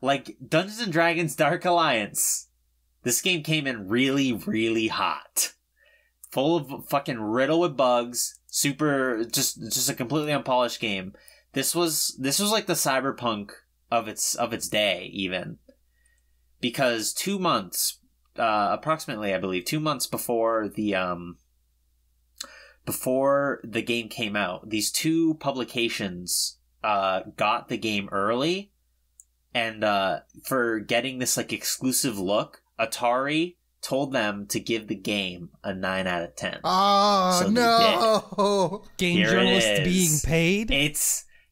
like Dungeons and Dragons Dark Alliance. This game came in really, really hot. Full of fucking riddled with bugs. Super, just a completely unpolished game. This was like the Cyberpunk of its day, even. Because 2 months approximately, I believe, 2 months before the game came out, these two publications got the game early, and for getting this like exclusive look, Atari told them to give the game a 9 out of 10. Oh, so no! Game journalists being paid?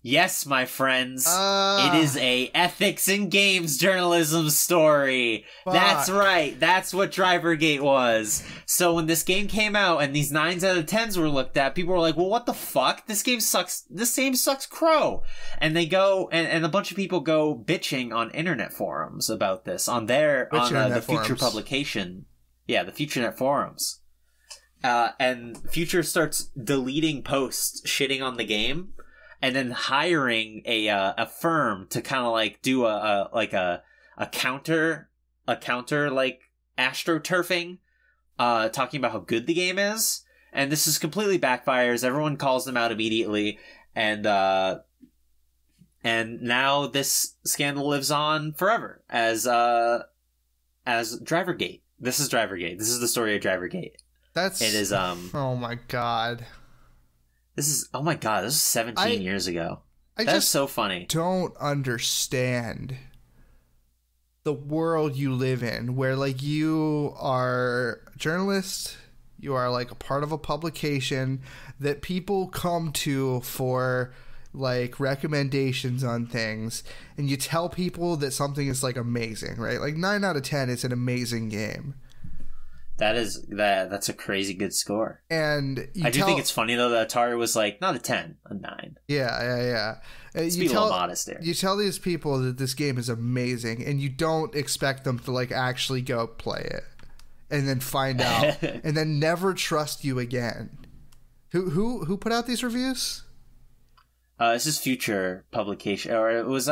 Yes, my friends. It is a ethics in games journalism story. Fuck. That's right. That's what Drivergate was. So when this game came out and these 9s out of 10s were looked at, people were like, well, what the fuck? This game sucks. This game sucks crow. And they go, and a bunch of people go bitching on internet forums about this, on the Future publication. Yeah, the FutureNet forums. And Future starts deleting posts shitting on the game, and then hiring a firm to kind of like do a counter like astroturfing, talking about how good the game is, and this is completely backfires. Everyone calls them out immediately, and now this scandal lives on forever as Drivergate. This is Drivergate. This is the story of Drivergate. It is. Oh my god. This is 17 years ago. That's so funny. Don't understand the world you live in, where like you are a journalist, you are like a part of a publication that people come to for like recommendations on things, and you tell people that something is like amazing, right? Like 9 out of 10 is an amazing game. That's a crazy good score. And I do think it's funny though that Atari was like, not a 10, a 9. Yeah. Let's be a little modest there. You tell these people that this game is amazing, and you don't expect them to like actually go play it, and then find out, and then never trust you again. Who put out these reviews? This is Future publication, or it was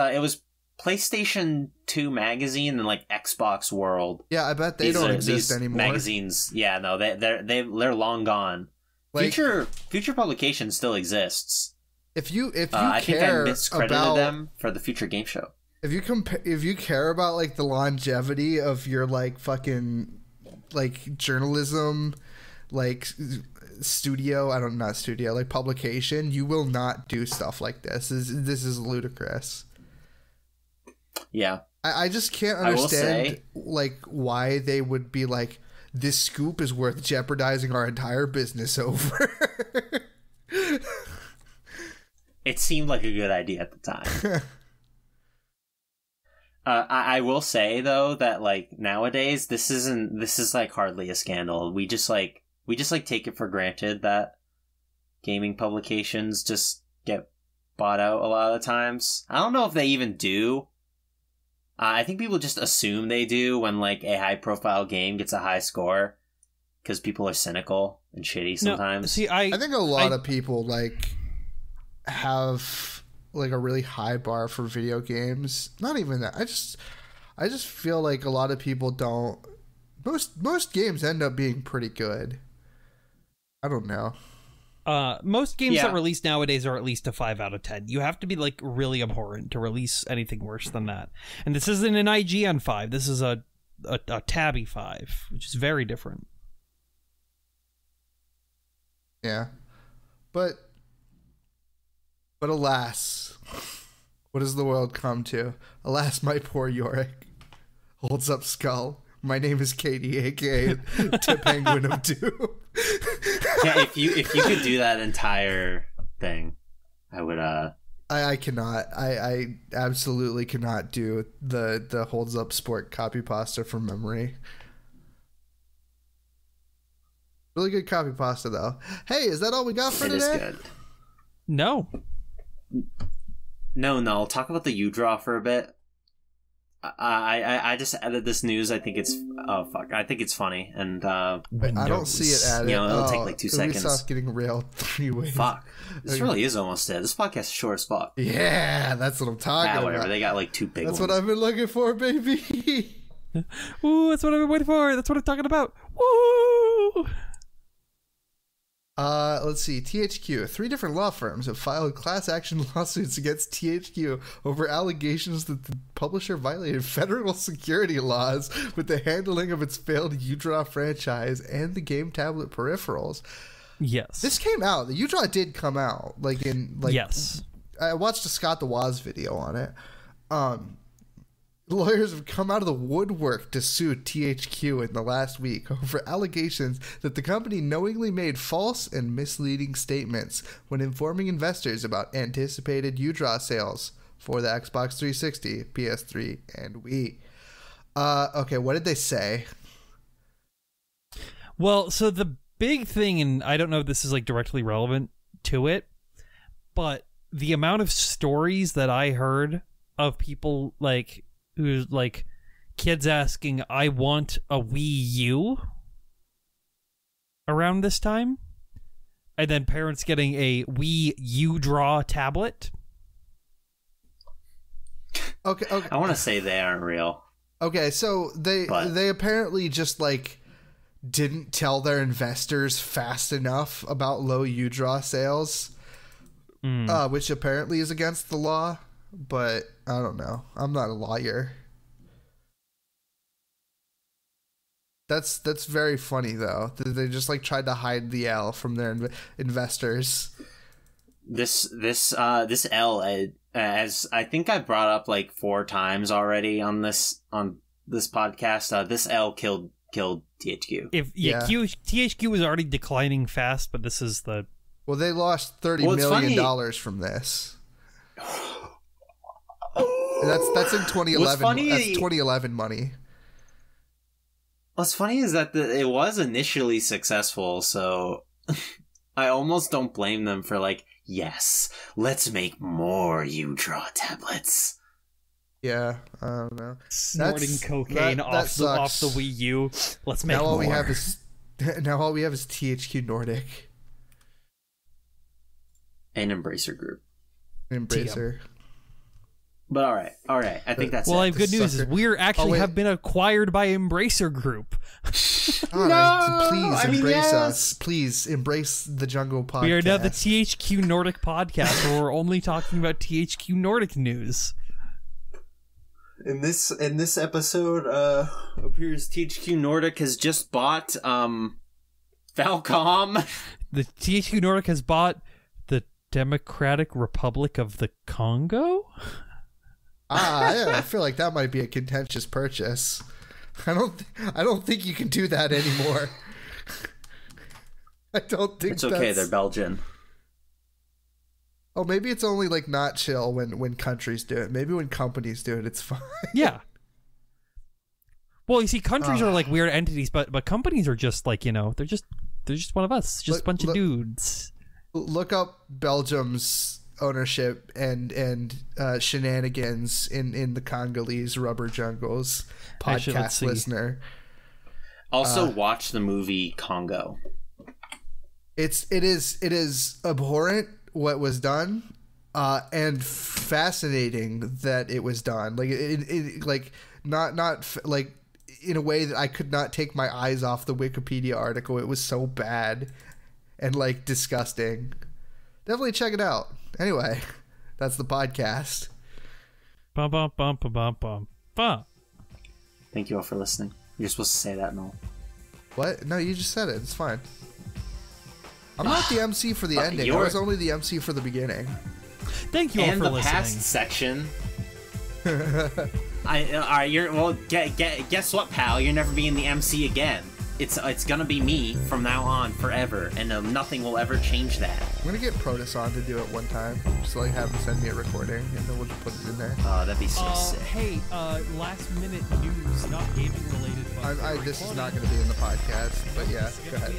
PlayStation 2 magazine and like Xbox World. Yeah, I bet they don't exist anymore. Magazines, yeah, no, they're long gone. Like, Future publication still exists. If you I think I care miscredited about them for the Future Game Show. If you care about like the longevity of your like fucking like journalism, like like publication, you will not do stuff like this. This is ludicrous. Yeah. I just can't understand like why they would be like, this scoop is worth jeopardizing our entire business over. It seemed like a good idea at the time. I will say though that like nowadays this is like hardly a scandal. We just take it for granted that gaming publications just get bought out a lot of the times. I don't know if they even do. I think people just assume they do when like a high profile game gets a high score, because people are cynical and shitty sometimes. No, see, I think a lot of people like have like a really high bar for video games. Not even that. I just feel like a lot of people don't. Most games end up being pretty good. I don't know. Most games that release nowadays are at least a 5 out of 10. You have to be like really abhorrent to release anything worse than that. And this isn't an IGN 5. This is a Tabby 5, which is very different. Yeah, but alas, what does the world come to? Alas, my poor Yorick holds up skull. My name is Katie, aka the Penguin of Doom. Yeah, if you could do that entire thing, I would. I cannot. I absolutely cannot do the holds up sport copy pasta from memory. Really good copy pasta though. Hey, is that all we got for today? It is good. No. Talk about the U-Draw for a bit. I just added this news. I think it's I think it's funny, and I don't see it added. It'll take like 2 seconds. Ubisoft getting railed 3 ways. Fuck, this really is almost dead. This podcast is short as fuck. Yeah, that's what I'm talking about. Whatever. They got like 2 big. That's ones. what I've been looking for, baby. Ooh, that's what I've been waiting for. That's what I'm talking about. Woo! Let's see. THQ. 3 different law firms have filed class action lawsuits against THQ over allegations that the publisher violated federal security laws with the handling of its failed UDraw franchise and the game tablet peripherals. Yes. This came out. The UDraw did come out. Yes. I watched a Scott the Woz video on it. Lawyers have come out of the woodwork to sue THQ in the last week over allegations that the company knowingly made false and misleading statements when informing investors about anticipated UDraw sales for the Xbox 360, PS3, and Wii. Okay, what did they say? Well, so the big thing, and I don't know if this is like directly relevant to it, but the amount of stories that I heard of people like who's like kids asking, I want a Wii U around this time, and then parents getting a Wii UDraw tablet. Okay. I want to say they aren't real. Okay, so they apparently just like didn't tell their investors fast enough about low UDraw sales, which apparently is against the law. But I don't know. I'm not a lawyer. That's very funny though. They just like tried to hide the L from their investors. This L, as I think I've brought up like 4 times already on this podcast. This L killed THQ. THQ was already declining fast, but this is the they lost $30 million from this. That's in 2011. That's 2011 money. What's funny is that it was initially successful, so I almost don't blame them for like, yes, let's make more UDraw tablets. Yeah, I don't know. Snorting cocaine off the Wii U. Let's make more. Now all we have is THQ Nordic and Embracer Group. Embracer. But all right. I think that's well, it. I have good news. Is we're actually have been acquired by Embracer Group. All right, please embrace us. Please embrace the Jungle Podcast. We are now the THQ Nordic podcast, where we're only talking about THQ Nordic news. In this episode, appears THQ Nordic has just bought Falcom. The THQ Nordic has bought the Democratic Republic of the Congo. I feel like that might be a contentious purchase. I don't think you can do that anymore. I don't think it's okay. They're Belgian. Oh, maybe it's only like not chill when countries do it. Maybe when companies do it, it's fine. Yeah. Well, you see, countries are like weird entities, but companies are just like, you know, they're just one of us, just a bunch of dudes. Look up Belgium's ownership and shenanigans in the Congolese rubber jungles. Podcast listener. Also, watch the movie Congo. It is abhorrent what was done, and fascinating that it was done. Like it like not like in a way that I could not take my eyes off the Wikipedia article. It was so bad and like disgusting. Definitely check it out. Anyway, that's the podcast. Bum, bum, bum, bum, bum, bum, bum. Thank you all for listening. You're supposed to say that, Noel. What? No, you just said it. It's fine. I'm not the MC for the ending. I was only the MC for the beginning. Thank you all for listening. And the past section. Guess what, pal? You're never being the MC again. It's gonna be me from now on forever, and nothing will ever change that. I'm gonna get Protus on to do it one time, just like have him send me a recording, and then we'll just put it in there. Oh, that'd be so sick. Hey, last minute news, not gaming related. This is not gonna be in the podcast, but yeah, go ahead.